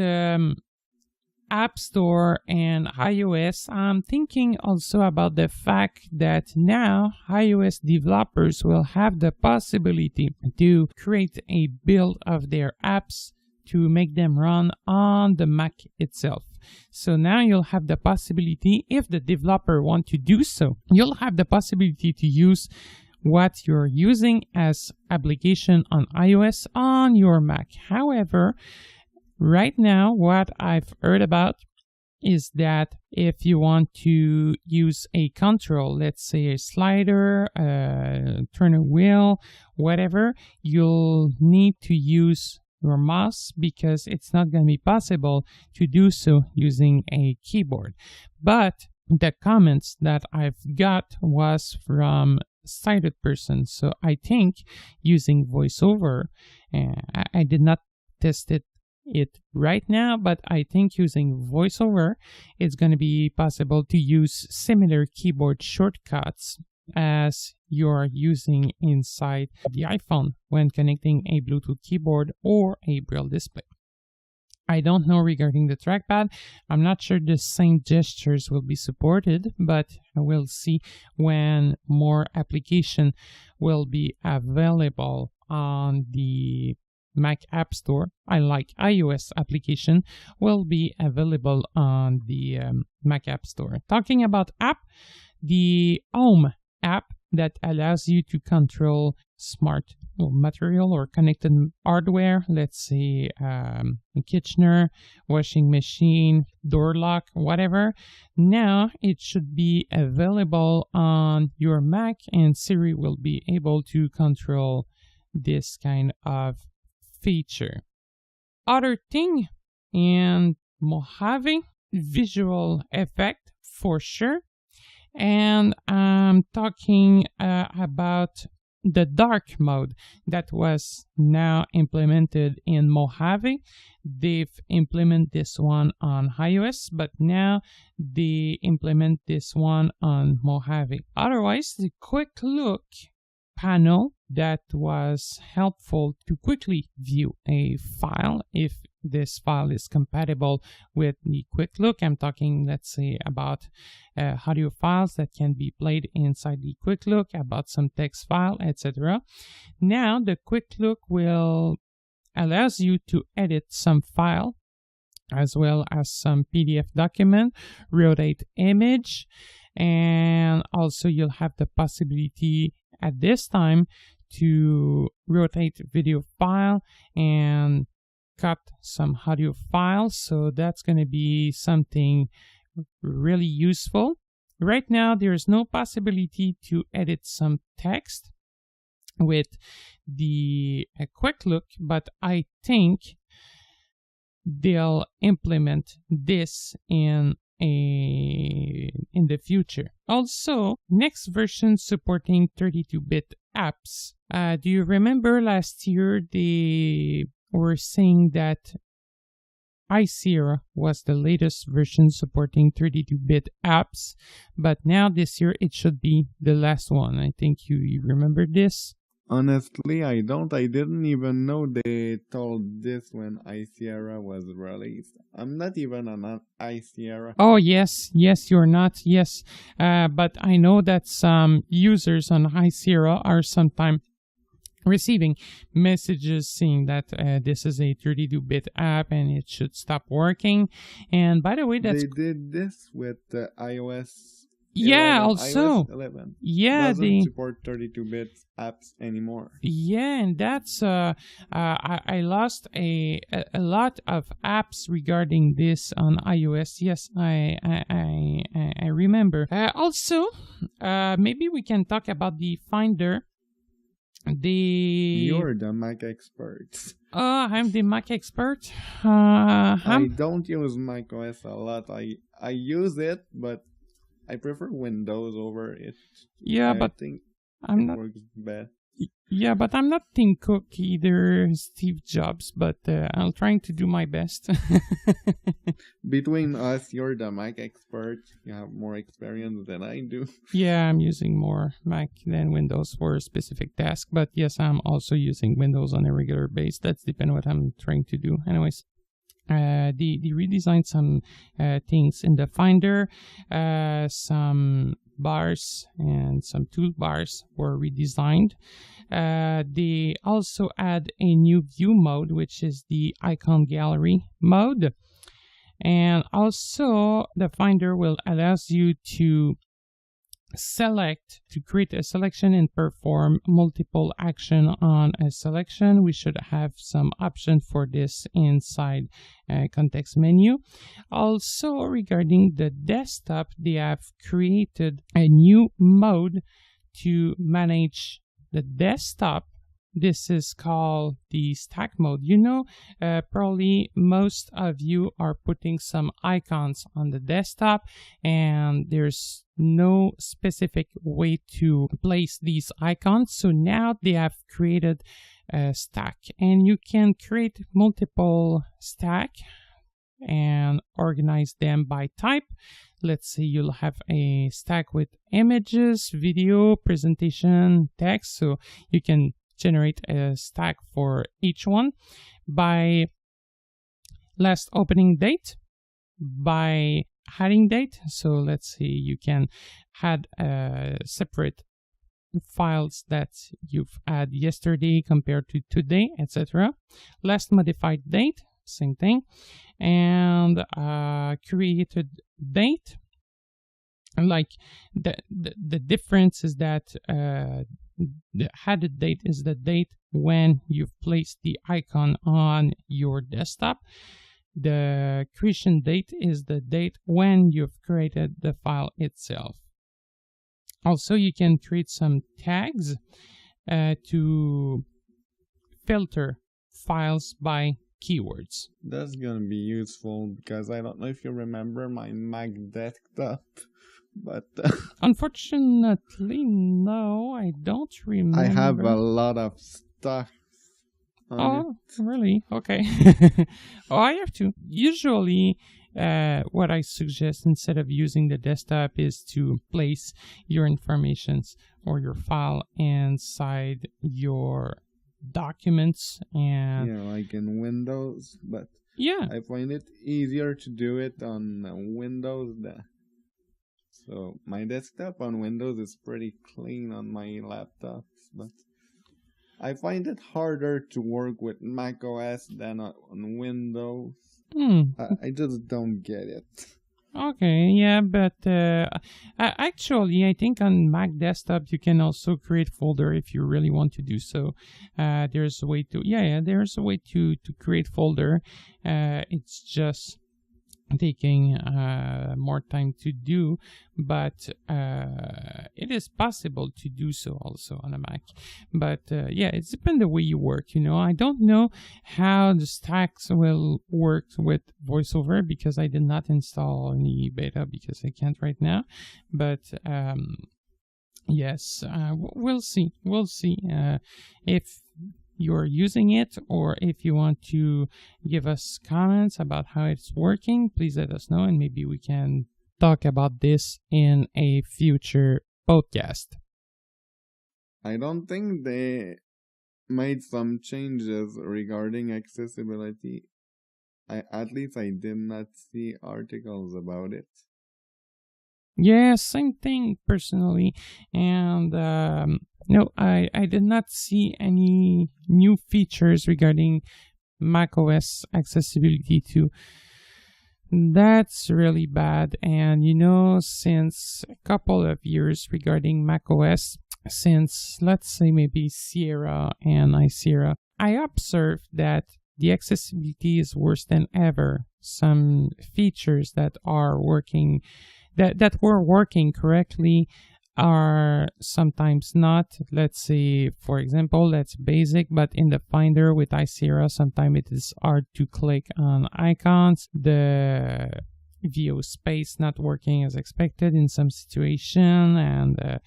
App Store and iOS, I'm thinking also about the fact that now iOS developers will have the possibility to create a build of their apps to make them run on the Mac itself. So now you'll have the possibility, if the developer wants to do so, you'll have the possibility to use what you're using as application on iOS on your Mac. However, right now, what I've heard about is that if you want to use a control, let's say a slider, turn a wheel, whatever, you'll need to use your mouse because it's not going to be possible to do so using a keyboard. But the comments that I've got was from sighted person, so I think using VoiceOver, I did not test it right now, but I think using VoiceOver, it's going to be possible to use similar keyboard shortcuts as you're using inside the iPhone when connecting a Bluetooth keyboard or a Braille display. I don't know regarding the trackpad. I'm not sure the same gestures will be supported, but we'll see when more application will be available on the Mac App Store. Unlike iOS application will be available on the Mac App Store. Talking about app, the Home app that allows you to control smart material or connected hardware, let's say a Kitchener, washing machine, door lock, whatever. Now it should be available on your Mac, and Siri will be able to control this kind of feature. Other thing, in Mojave, visual effect for sure. And I'm talking about the dark mode that was now implemented in Mojave. They've implemented this one on iOS, but now they implement this one on Mojave. Otherwise, the quick look panel that was helpful to quickly view a file if this file is compatible with the quick look. I'm talking, let's say, about audio files that can be played inside the quick look, about some text file, etc. Now the quick look will allows you to edit some file as well as some PDF document, rotate image, and also you'll have the possibility at this time to rotate video file and cut some audio files. So that's going to be something really useful. Right now, there's no possibility to edit some text with the quick look, but I think they'll implement this in the future. Also, next version supporting 32-bit apps. Do you remember last year they were saying that High Sierra was the latest version supporting 32-bit apps, but now this year it should be the last one. I think you remember this. Honestly, I don't. I didn't even know they told this when iSierra was released. I'm not even on iSierra. Oh, yes, you're not, yes. But I know that some users on iSierra are sometimes receiving messages saying that this is a 32-bit app and it should stop working. And by the way, they did this with iOS. Yeah, 11, also. iOS 11 yeah, doesn't support 32-bit apps anymore. Yeah, and that's I lost a lot of apps regarding this on iOS. Yes, I remember. Also, maybe we can talk about the Finder. You're the Mac expert. I'm the Mac expert. I don't use macOS a lot. I use it, but I prefer Windows over it. Yeah, but I think I'm it not. works best. Yeah, but I'm not Tim Cook either, Steve Jobs. But I'm trying to do my best. Between us, you're the Mac expert. You have more experience than I do. Yeah, I'm using more Mac than Windows for a specific task. But yes, I'm also using Windows on a regular basis. That's depending what I'm trying to do. Anyways. They redesigned some things in the Finder. Some bars and some toolbars were redesigned. They also add a new view mode, which is the icon gallery mode. And also the Finder will allow you to create a selection and perform multiple action on a selection. We should have some option for this inside context menu. Also, regarding the desktop, they have created a new mode to manage the desktop. This is called the stack mode. Probably most of you are putting some icons on the desktop and there's no specific way to place these icons. So now they have created a stack and you can create multiple stack and organize them by type. Let's say you'll have a stack with images, video, presentation, text. So you can generate a stack for each one by last opening date, by adding date. So let's say you can add separate files that you've added yesterday compared to today, etc. Last modified date, same thing, and created date. Like the difference is that the added date is the date when you've placed the icon on your desktop. The creation date is the date when you've created the file itself. Also, you can create some tags to filter files by keywords. That's gonna be useful because I don't know if you remember my Mac desktop. But unfortunately, no, I don't remember. I have a lot of stuff on it. Really? Okay. I have to. Usually, what I suggest instead of using the desktop is to place your informations or your file inside your documents and like in Windows. But I find it easier to do it on Windows. So my desktop on Windows is pretty clean on my laptops, but I find it harder to work with Mac OS than on Windows. I just don't get it. Okay, yeah, but actually, I think on Mac desktop you can also create folder if you really want to do so. There's a way to, there's a way to create folder. It's just taking more time to do, but it is possible to do so also on a Mac. But it depends the way you work. I don't know how the stacks will work with VoiceOver because I did not install any beta because I can't right now. But yes, we'll see. If you're using it, or if you want to give us comments about how it's working, please let us know, and maybe we can talk about this in a future podcast. I don't think they made some changes regarding accessibility. At least I did not see articles about it. Yeah, same thing personally. And no, I did not see any new features regarding macOS accessibility too. That's really bad. And since a couple of years regarding macOS, since let's say maybe Sierra and Icera, I observed that the accessibility is worse than ever. Some features that are working, that were working correctly, are sometimes not. Let's say, for example, that's basic, but in the Finder with Icera, sometimes it is hard to click on icons. The VO space not working as expected in some situation, and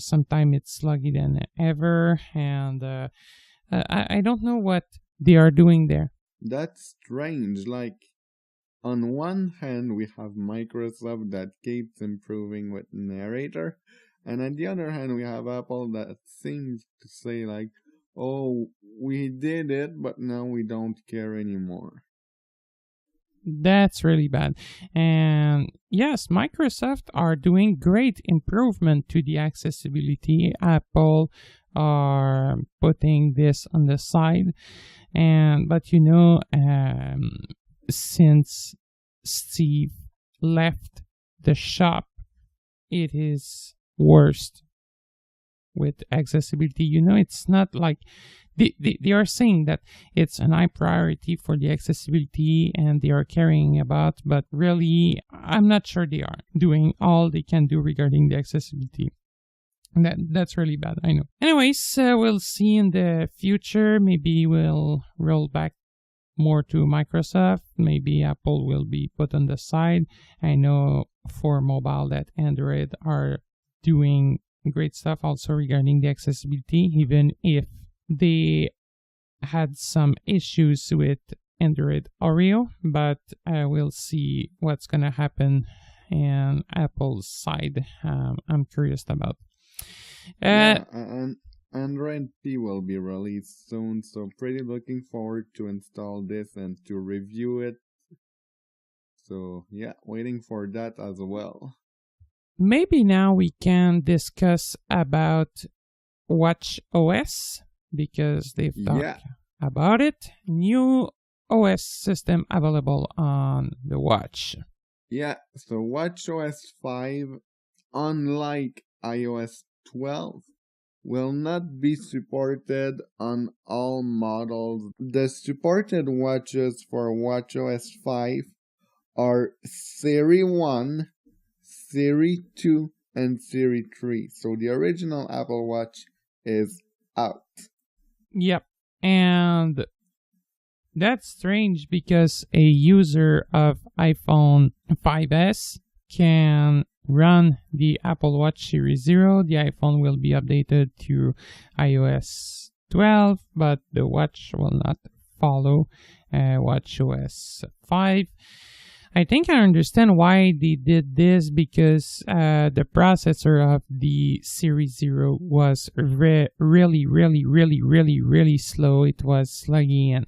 sometimes it's sluggy than ever, and I don't know what they are doing there. That's strange. Like, on one hand, we have Microsoft that keeps improving with narrator, and on the other hand, we have Apple that seems to say like, oh, we did it, but now we don't care anymore. That's really bad. And yes, Microsoft are doing great improvement to the accessibility. Apple are putting this on the side, but since Steve left the shop, it is worst with accessibility. It's not like they are saying that it's an high priority for the accessibility and they are caring about, but really, I'm not sure they are doing all they can do regarding the accessibility. That's really bad, I know. Anyways, we'll see in the future. Maybe we'll roll back more to Microsoft. Maybe Apple will be put on the side. I know for mobile that Android are doing great stuff also regarding the accessibility, even if they had some issues with Android Oreo, but we'll see what's gonna happen in Apple's side. I'm curious about. And Android P will be released soon, so pretty looking forward to install this and to review it. So yeah, waiting for that as well. Maybe now we can discuss about Watch OS, because they've talked about it. New OS system available on the Watch. Yeah, so Watch OS 5, unlike iOS 12, will not be supported on all models. The supported watches for Watch OS 5 are Series 1, Series 2, and Series 3. So the original Apple Watch is out. Yep, and that's strange because a user of iPhone 5S can run the Apple Watch Series 0. The iPhone will be updated to iOS 12, but the watch will not follow Watch OS 5. I think I understand why they did this, because the processor of the Series 0 was really slow. It was sluggy, and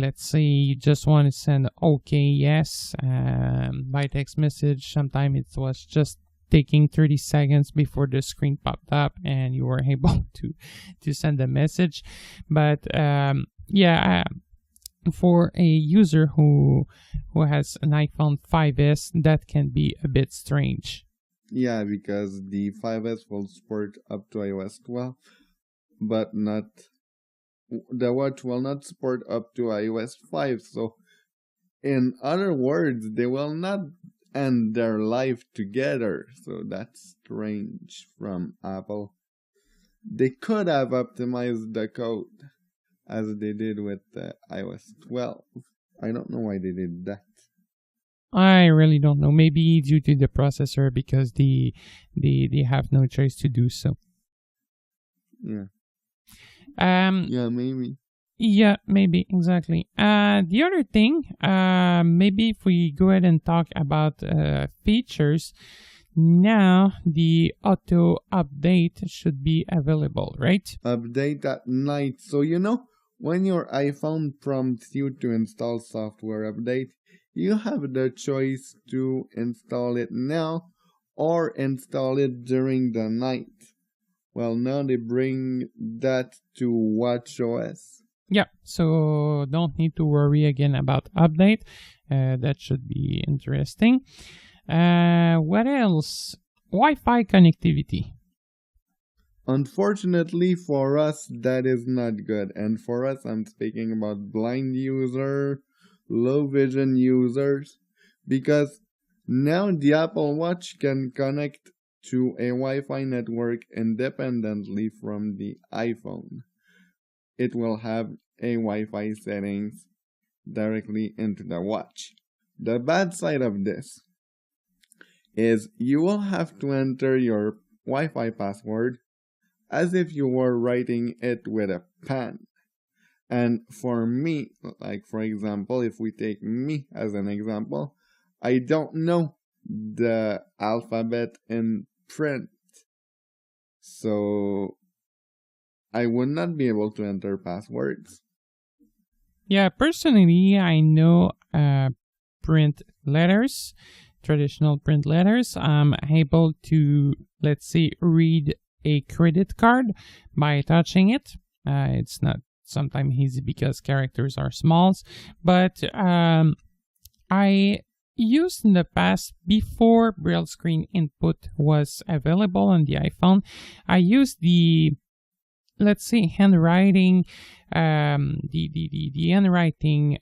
let's say you just want to send okay, yes, by text message. Sometimes it was just taking 30 seconds before the screen popped up and you were able to send a message. But for a user who has an iPhone 5S, that can be a bit strange. Yeah, because the 5S will support up to iOS 12, but the watch will not support up to iOS 5. So, in other words, they will not end their life together. So that's strange from Apple. They could have optimized the code as they did with iOS 12. I don't know why they did that. I really don't know. Maybe due to the processor, because they have no choice to do so. Yeah. Yeah, maybe. Yeah, maybe, exactly. The other thing, maybe if we go ahead and talk about features, now the auto update should be available, right? Update at night. So, when your iPhone prompts you to install software update, you have the choice to install it now or install it during the night. Well, now they bring that to WatchOS. Yeah, so don't need to worry again about update. That should be interesting. What else? Wi-Fi connectivity. Unfortunately for us, that is not good. And for us, I'm speaking about blind user, low vision users, because now the Apple Watch can connect to a Wi-Fi network independently from the iPhone. It will have a Wi-Fi settings directly into the watch. The bad side of this is you will have to enter your Wi-Fi password as if you were writing it with a pen. And for me, like for example, if we take me as an example, I don't know the alphabet in print. So I would not be able to enter passwords. Yeah, personally, I know print letters, traditional print letters. I'm able to, let's say, read a credit card by touching it. It's not sometimes easy because characters are small, but I used in the past, before Braille screen input was available on the iPhone, I used the, let's say, handwriting, the handwriting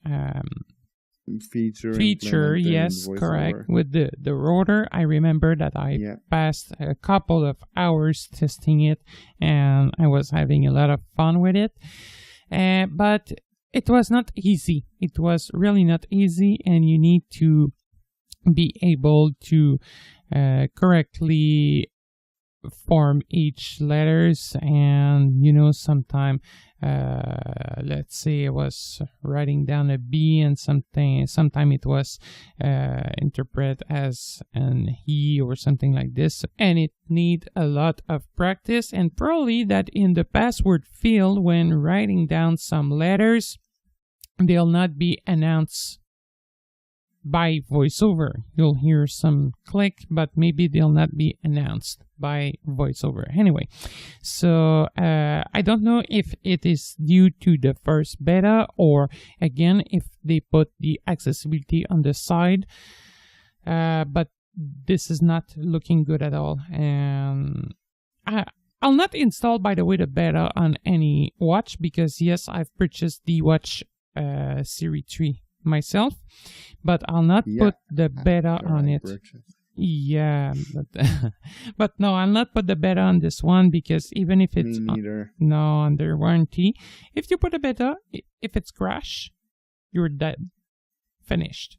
feature, yes, correct, with the rotor. I remember that I passed a couple of hours testing it, and I was having a lot of fun with it. But it was not easy. It was really not easy, and you need to be able to correctly form each letters, and sometime let's say I was writing down a B and sometime it was interpret as an E or something like this, and it need a lot of practice, and probably that in the password field when writing down some letters they'll not be announced by voiceover. You'll hear some click, but maybe they'll not be announced by voiceover. Anyway, so I don't know if it is due to the first beta, or again if they put the accessibility on the side, but this is not looking good at all. And I'll not install, by the way, the beta on any watch, because yes, I've purchased the watch Series 3 myself, but I'll not put the beta on it. Yeah, but no, I'll not put the beta on this one, because even if it's under warranty, if you put a beta, if it's crash, you're dead, finished.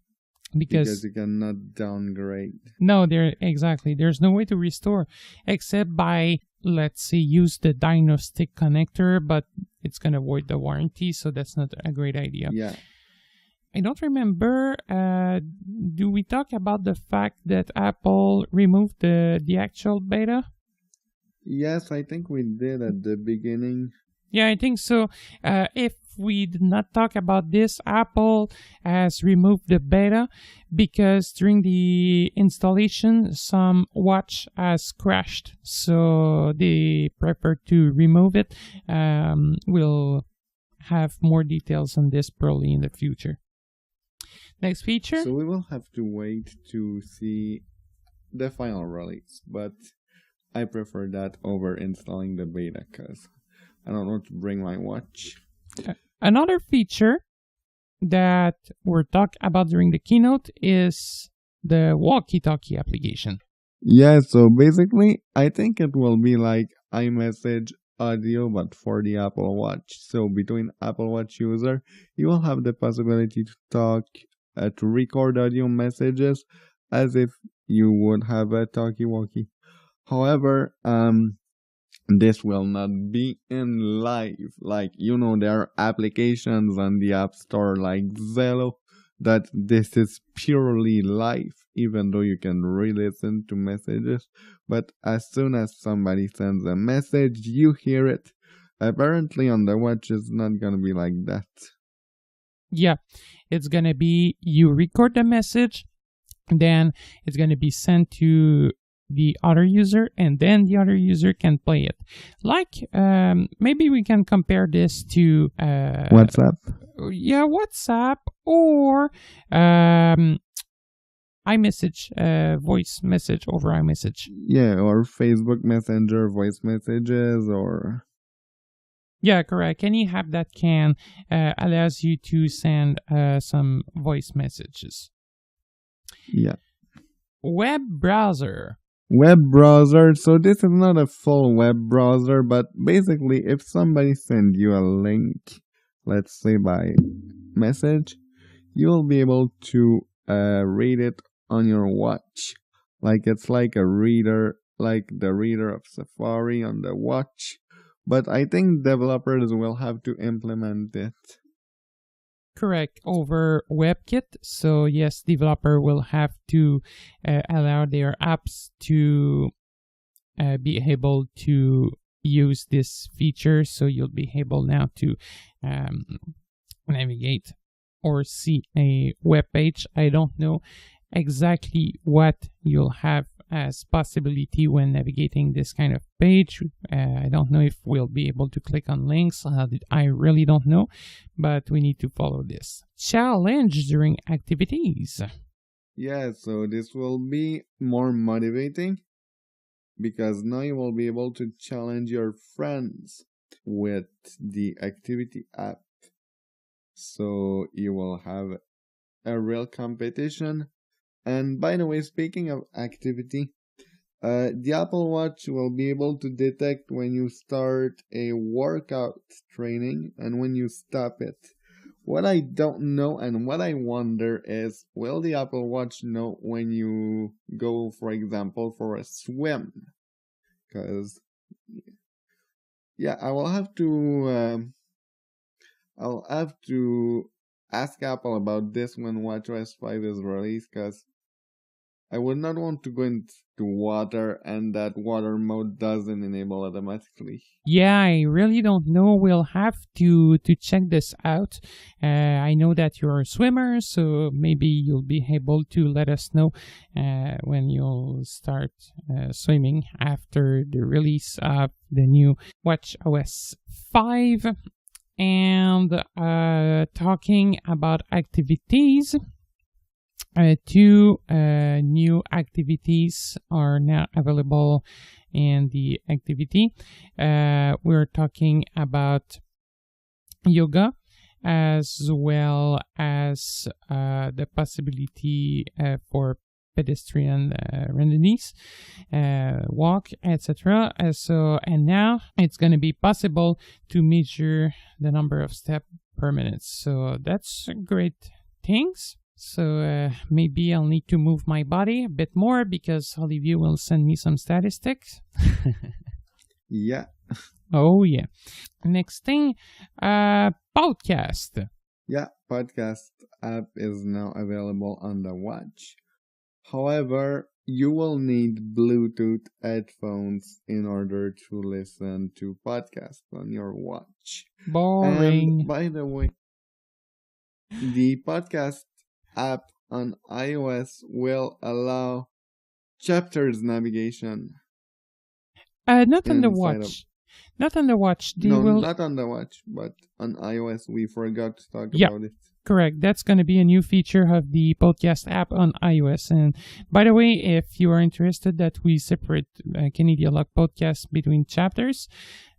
Because you cannot downgrade. No, there's no way to restore except by, let's say, use the diagnostic connector, but it's gonna void the warranty, so that's not a great idea. Yeah. I don't remember, do we talk about the fact that Apple removed the actual beta? Yes, I think we did at the beginning. Yeah, I think so. If we did not talk about this, Apple has removed the beta because during the installation, some watch has crashed. So they prefer to remove it. We'll have more details on this probably in the future. Next feature. So we will have to wait to see the final release, but I prefer that over installing the beta because I don't want to bring my watch. Another feature that we're talking about during the keynote is the walkie-talkie application. Yeah, so basically, I think it will be like iMessage audio, but for the Apple Watch. So between Apple Watch user, you will have the possibility to talk, to record audio messages as if you would have a talkie-walkie. However, this will not be in live. Like, there are applications on the App Store like Zello that this is purely live, even though you can re-listen to messages. But as soon as somebody sends a message, you hear it. Apparently on the watch, it's not going to be like that. Yeah, it's going to be you record the message, then it's going to be sent to the other user, and then the other user can play it. Like, maybe we can compare this to WhatsApp. Yeah, WhatsApp or iMessage, voice message over iMessage. Yeah, or Facebook Messenger voice messages, or... Yeah, correct. Any app that can allows you to send some voice messages. Yeah. Web browser. Web browser. So this is not a full web browser, but basically if somebody sends you a link, let's say by message, you'll be able to read it on your watch. Like it's like a reader, like the reader of Safari on the watch. But I think developers will have to implement it. Correct, over WebKit. So yes, developer will have to allow their apps to be able to use this feature. So you'll be able now to navigate or see a web page. I don't know exactly what you'll have as possibility when navigating this kind of page. I don't know if we'll be able to click on links. I really don't know, but we need to follow this. Challenge during activities. Yeah, so this will be more motivating because now you will be able to challenge your friends with the activity app. So you will have a real competition. And by the way, speaking of activity, the Apple Watch will be able to detect when you start a workout training and when you stop it. What I don't know and what I wonder is, will the Apple Watch know when you go, for example, for a swim? Because, yeah, I'll have to ask Apple about this when WatchOS 5 is released, because I would not want to go into water and that water mode doesn't enable automatically. Yeah, I really don't know. We'll have to check this out. I know that you're a swimmer, so maybe you'll be able to let us know when you'll start swimming after the release of the new WatchOS 5. And talking about activities, two new activities are now available in the activity. We're talking about yoga as well as the possibility for pedestrian remedies, walk, etc. And now it's going to be possible to measure the number of steps per minute. So that's great things. So maybe I'll need to move my body a bit more because Olivier will send me some statistics. Yeah. Oh, yeah. Next thing, podcast. Yeah, podcast app is now available on the watch. However, you will need Bluetooth headphones in order to listen to podcasts on your watch. Boring. And by the way, the podcast app on iOS will allow chapters navigation. Not on the watch. Not on the watch. Not on the watch, but on iOS. We forgot to talk about it. Correct. That's going to be a new feature of the podcast app on iOS. And by the way, if you are interested that we separate Canadialog podcast between chapters,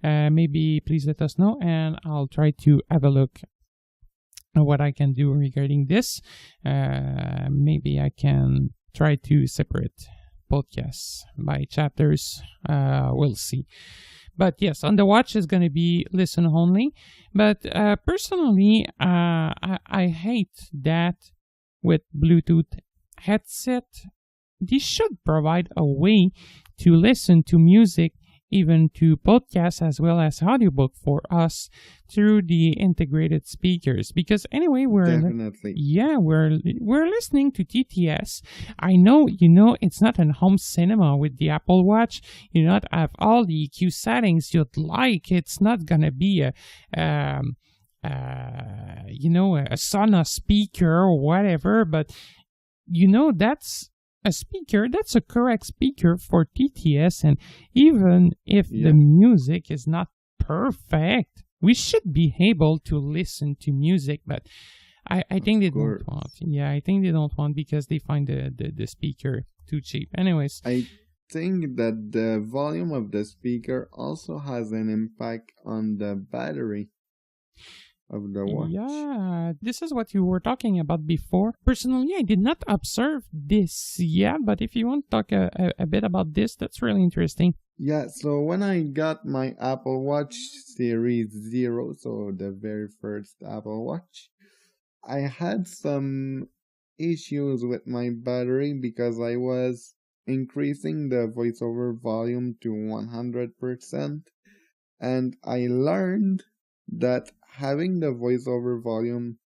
maybe please let us know and I'll try to have a look at what I can do regarding this. Maybe I can try to separate podcasts by chapters. We'll see. But yes, on the watch is going to be listen only. But personally, I hate that with Bluetooth headset. They should provide a way to listen to music even to podcasts as well as audiobook for us through the integrated speakers. Because anyway, we're listening to TTS. I know, it's not a home cinema with the Apple Watch. You not have all the EQ settings you'd like. It's not gonna be a Sonos speaker or whatever, but that's a speaker, that's a correct speaker for TTS, and even if the music is not perfect, we should be able to listen to music, but I think they don't want. Yeah, I think they don't want because they find the speaker too cheap. Anyways. I think that the volume of the speaker also has an impact on the battery of the watch. Yeah, this is what you were talking about before. Personally, I did not observe this yet, but if you want to talk a bit about this, that's really interesting. Yeah, so when I got my Apple Watch Series 0, so the very first Apple Watch, I had some issues with my battery because I was increasing the voiceover volume to 100%, and I learned that having the voiceover volume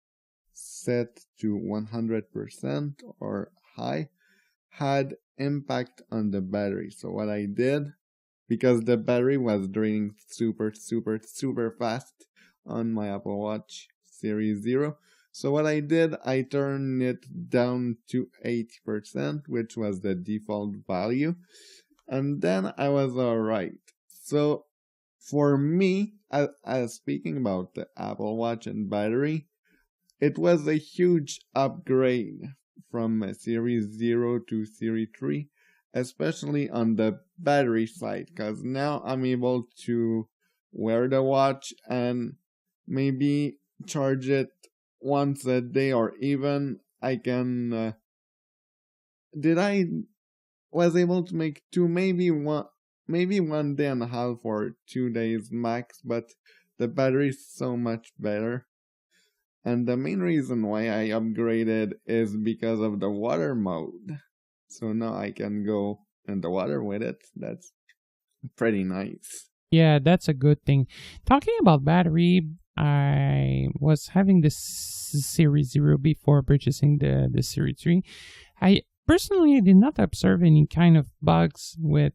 set to 100% or high had impact on the battery. So what I did, because the battery was draining super fast on my Apple Watch Series 0, so what I did, I turned it down to 80%, which was the default value, and then I was alright. So for me, as speaking about the Apple Watch and battery, it was a huge upgrade from Series 0 to Series 3, especially on the battery side, because now I'm able to wear the watch and maybe charge it once a day, or even I can was able to make maybe one day and a half or 2 days max, but the battery is so much better. And the main reason why I upgraded is because of the water mode. So now I can go in the water with it. That's pretty nice. Yeah, that's a good thing. Talking about battery, I was having this Series 0 before purchasing the Series 3. I personally did not observe any kind of bugs with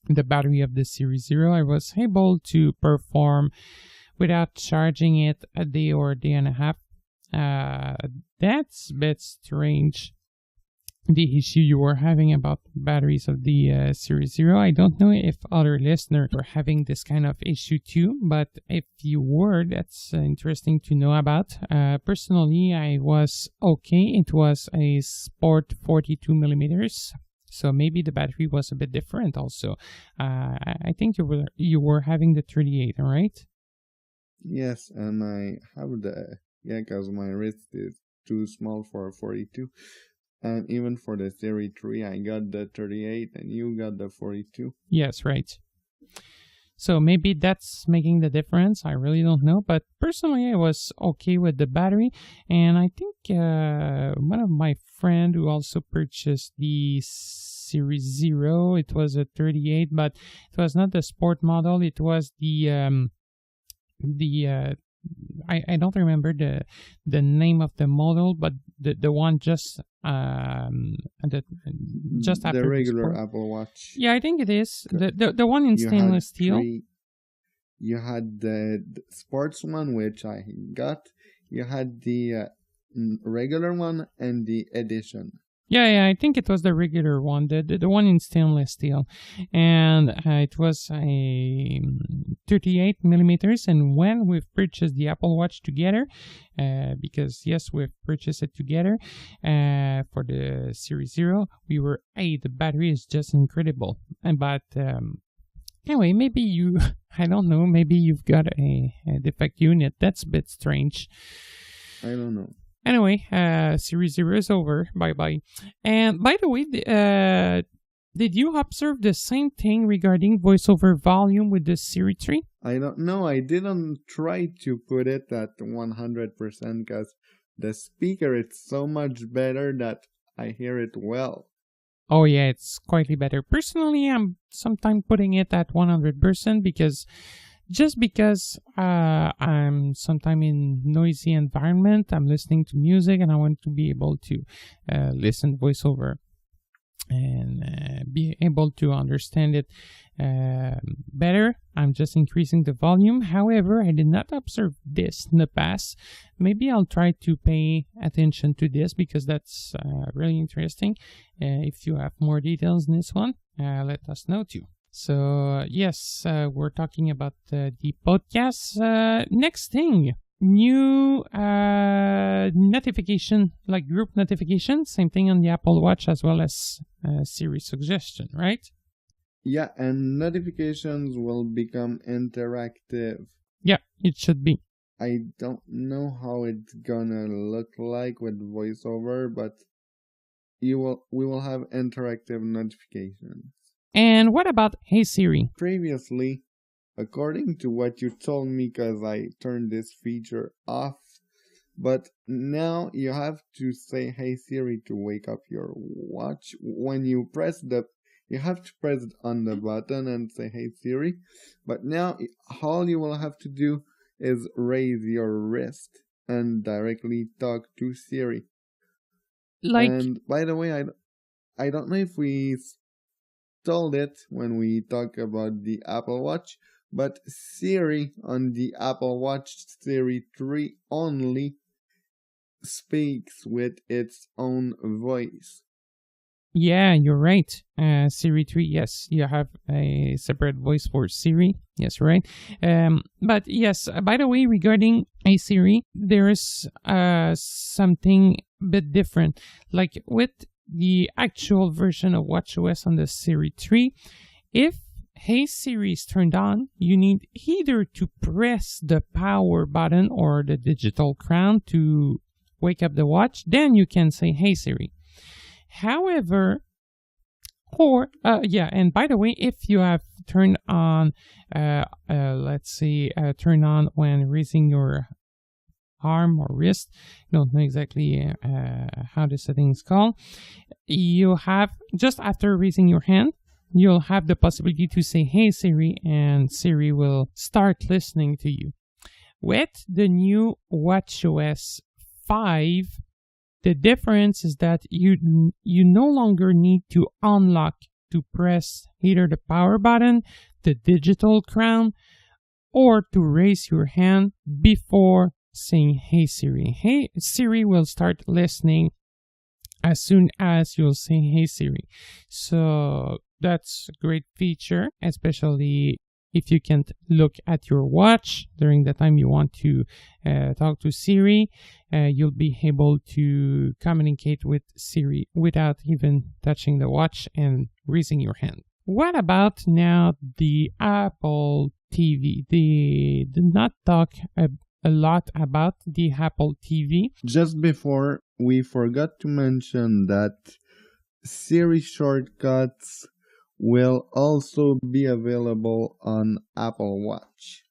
the battery of the Series 0. I was able to perform without charging it a day or a day and a half. That's a bit strange, the issue you were having about batteries of the Series 0. I don't know if other listeners were having this kind of issue too, but if you were, that's interesting to know about. Personally, I was okay. It was a Sport 42 millimeters. So maybe the battery was a bit different also. I think you were having the 38, right? Yes, and I have because my wrist is too small for a 42. And even for the Series 3, I got the 38 and you got the 42. Yes, right. So maybe that's making the difference. I really don't know. But personally, I was okay with the battery. And I think one of my friends who also purchased the Series 0, it was a 38, but it was not the sport model. It was I don't remember the name of the model, but the one just just after the regular Apple Watch. Yeah, I think it is the one in stainless steel. You had the sports one, which I got. You had the regular one and the edition. Yeah, I think it was the regular one, the one in stainless steel, and it was a 38 millimeters. And when we've purchased the Apple Watch together, because yes, we've purchased it together for the Series 0, we were, the battery is just incredible. But anyway, maybe I don't know, maybe you've got a defect unit. That's a bit strange. I don't know. Anyway, Series 0 is over. Bye-bye. And by the way, did you observe the same thing regarding voiceover volume with the Series 3? I don't know. I didn't try to put it at 100% because the speaker is so much better that I hear it well. Oh yeah, it's quite better. Personally, I'm sometimes putting it at 100% because I'm sometimes in noisy environment, I'm listening to music and I want to be able to listen voiceover and be able to understand it better. I'm just increasing the volume. However, I did not observe this in the past. Maybe I'll try to pay attention to this because that's really interesting. If you have more details in this one, let us know too. So yes, we're talking about the podcast. Next thing, new notification, like group notification, same thing on the Apple Watch as well as Siri suggestion, right? Yeah, and notifications will become interactive. Yeah, it should be. I don't know how it's gonna look like with voiceover, but we will have interactive notifications. And what about Hey Siri? Previously, according to what you told me, because I turned this feature off, but now you have to say Hey Siri to wake up your watch. When you you have to press it on the button and say Hey Siri, but now all you will have to do is raise your wrist and directly talk to Siri. And by the way, I don't know if we told it when we talk about the Apple Watch, but Siri on the Apple Watch Series 3 only speaks with its own voice. Yeah, you're right. Siri 3, yes, you have a separate voice for Siri. Yes, right. But yes, by the way, regarding a Siri, there is something a bit different. Like with the actual version of WatchOS on the Series 3, if Hey Siri is turned on, you need either to press the power button or the digital crown to wake up the watch. Then you can say Hey Siri. However, and by the way, if you have turned on, turn on when raising your arm or wrist, I don't know exactly how the settings called, you have, just after raising your hand, you'll have the possibility to say Hey Siri, and Siri will start listening to you. With the new WatchOS 5, the difference is that you no longer need to unlock to press either the power button, the digital crown, or to raise your hand before saying Hey Siri. Hey Siri will start listening as soon as you'll say Hey Siri. So that's a great feature, especially if you can't look at your watch during the time you want to talk to Siri. You'll be able to communicate with Siri without even touching the watch and raising your hand. What about now the Apple TV? They did not talk a lot about the Apple TV. Just before, we forgot to mention that Siri shortcuts will also be available on Apple Watch.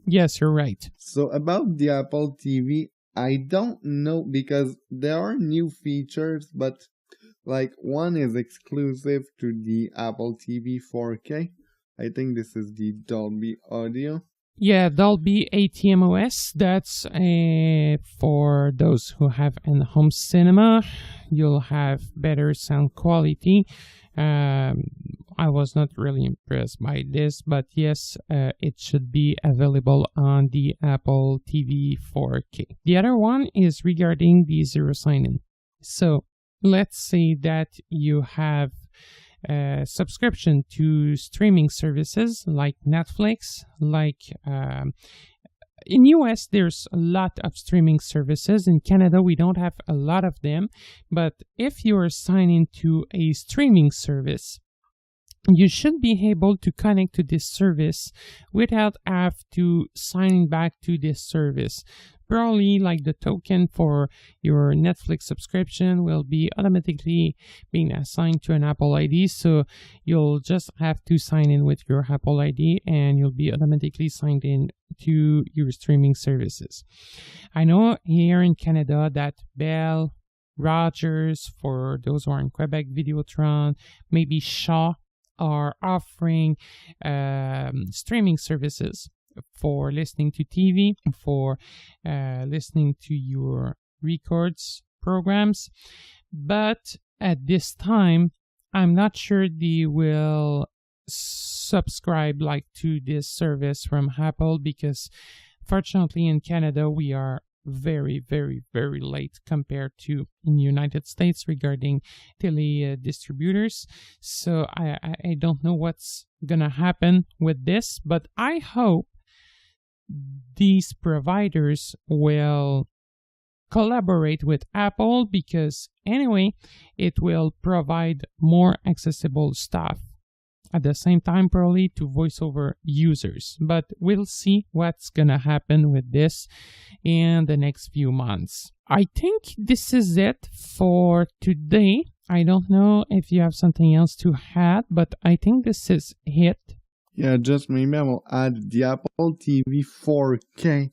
Yes, you're right. So about the Apple TV, I don't know, because there are new features, but like one is exclusive to the Apple TV 4K. I think this is the Dolby Audio. Yeah, Dolby ATmOS. That's for those who have an home cinema. You'll have better sound quality. I was not really impressed by this, but yes, it should be available on the Apple TV 4K. The other one is regarding the zero sign-in. So let's say that you have a subscription to streaming services like Netflix, like in US, there's a lot of streaming services. In Canada, we don't have a lot of them. But if you're signed into a streaming service, you should be able to connect to this service without have to sign back to this service. Probably like the token for your Netflix subscription will be automatically being assigned to an Apple ID. So you'll just have to sign in with your Apple ID and you'll be automatically signed in to your streaming services. I know here in Canada that Bell, Rogers, for those who are in Quebec, Videotron, maybe Shaw are offering streaming services for listening to TV, for listening to your records programs. But at this time, I'm not sure they will subscribe to this service from Apple, because fortunately in Canada we are very, very, very late compared to in the United States regarding tele distributors. So I don't know what's gonna happen with this, but I hope these providers will collaborate with Apple, because anyway it will provide more accessible stuff at the same time, probably to voiceover users. But we'll see what's gonna happen with this in the next few months. I think this is it for today. I don't know if you have something else to add, but I think this is it. Yeah, just maybe I will add the Apple TV 4K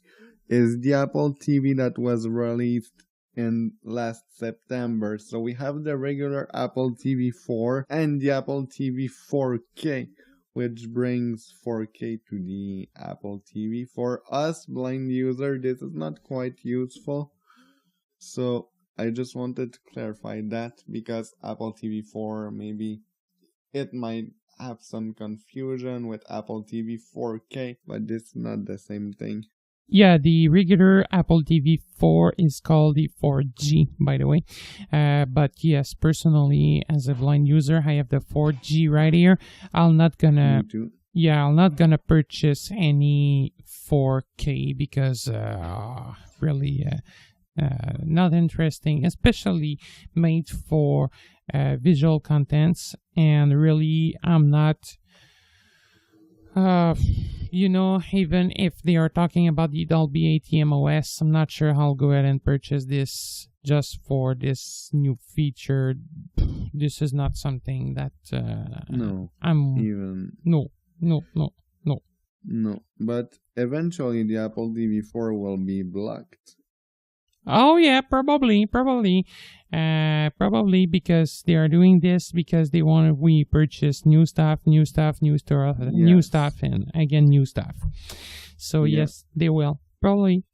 is the Apple TV that was released in last September. So we have the regular Apple TV 4 and the Apple TV 4K, which brings 4K to the Apple TV. For us blind users, this is not quite useful. So I just wanted to clarify that, because Apple TV 4, maybe it might have some confusion with Apple TV 4K, but this is not the same thing. Yeah, the regular Apple TV 4 is called the 4G, by the way. But yes, personally, as a blind user, I have the 4G right here. I'm not gonna purchase any 4K because really not interesting, especially made for visual contents. And really, I'm not. Even if they are talking about the Dolby ATM OS, I'm not sure I'll go ahead and purchase this just for this new feature. This is not something that No. But eventually the Apple TV 4 will be blocked. Oh yeah, probably, because they are doing this because they want we purchase new stuff, and again new stuff. So yes, they will probably.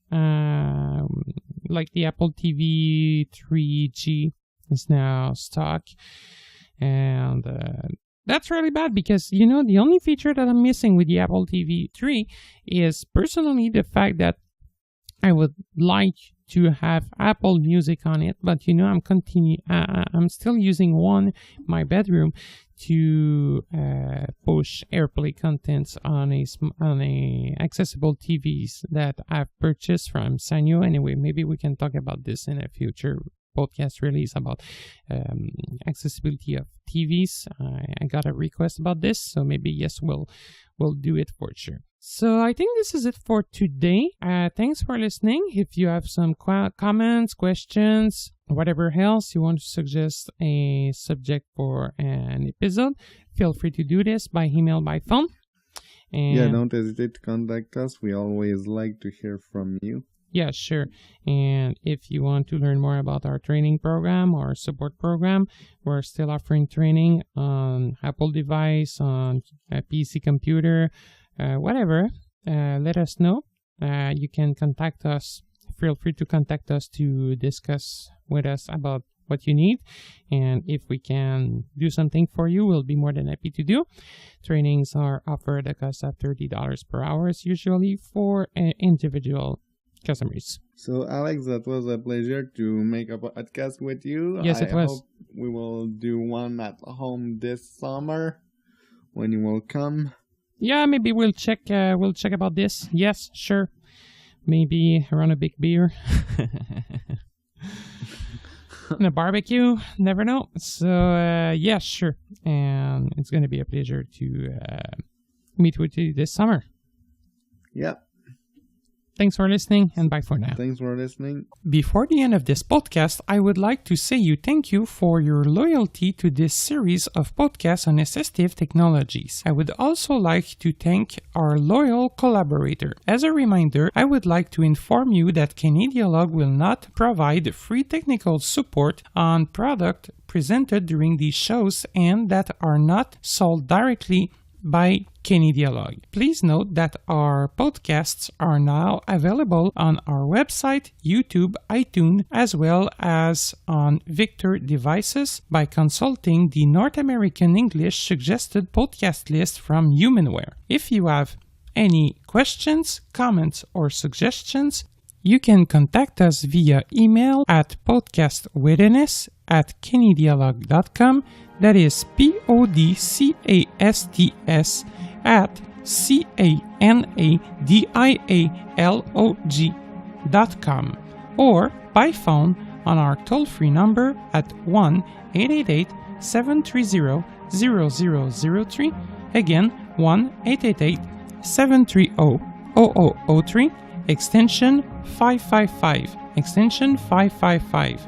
Like the Apple TV 3G is now stock, and that's really bad, because the only feature that I'm missing with the Apple TV 3 is personally the fact that I would like to have Apple Music on it, but I'm still using my bedroom to push AirPlay contents on a accessible TVs that I've purchased from Sanyo. Anyway, maybe we can talk about this in a future podcast release about accessibility of TVs. I got a request about this, so maybe yes, we'll do it for sure. So I think this is it for today. Thanks for listening. If you have some comments, questions, whatever else you want to suggest a subject for an episode, feel free to do this by email, by phone. And don't hesitate to contact us. We always like to hear from you. Yeah, sure. And if you want to learn more about our training program or support program, we're still offering training on Apple device, on a PC computer, whatever. Let us know. You can contact us. Feel free to contact us to discuss with us about what you need. And if we can do something for you, we'll be more than happy to do. Trainings are offered at a cost of $30 per hour, usually for individual customers. So Alex, that was a pleasure to make a podcast with you. Yes, it was. I hope we will do one at home this summer when you will come. Yeah, maybe we'll check about this. Yes, sure. Maybe around a big beer. And a barbecue, never know. So yeah, sure. And it's going to be a pleasure to meet with you this summer. Yep. Thanks for listening, and bye for now. Thanks for listening. Before the end of this podcast, I would like to say thank you for your loyalty to this series of podcasts on assistive technologies. I would also like to thank our loyal collaborator. As a reminder, I would like to inform you that Canadialog will not provide free technical support on product presented during these shows and that are not sold directly by Canadialog. Please note that our podcasts are now available on our website, YouTube, iTunes, as well as on Victor devices by consulting the North American English suggested podcast list from Humanware. If you have any questions, comments, or suggestions, you can contact us via email at podcastwitness@canadialog.com. That is PODCASTS at CANADIALOG.com, or by phone on our toll-free number at 1-888-730-0003. Again, 1-888-730-0003, extension 555, extension 555.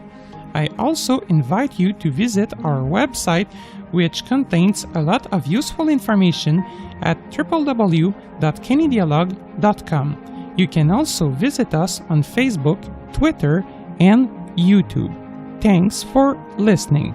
I also invite you to visit our website, which contains a lot of useful information at www.canadialog.com. You can also visit us on Facebook, Twitter, and YouTube. Thanks for listening.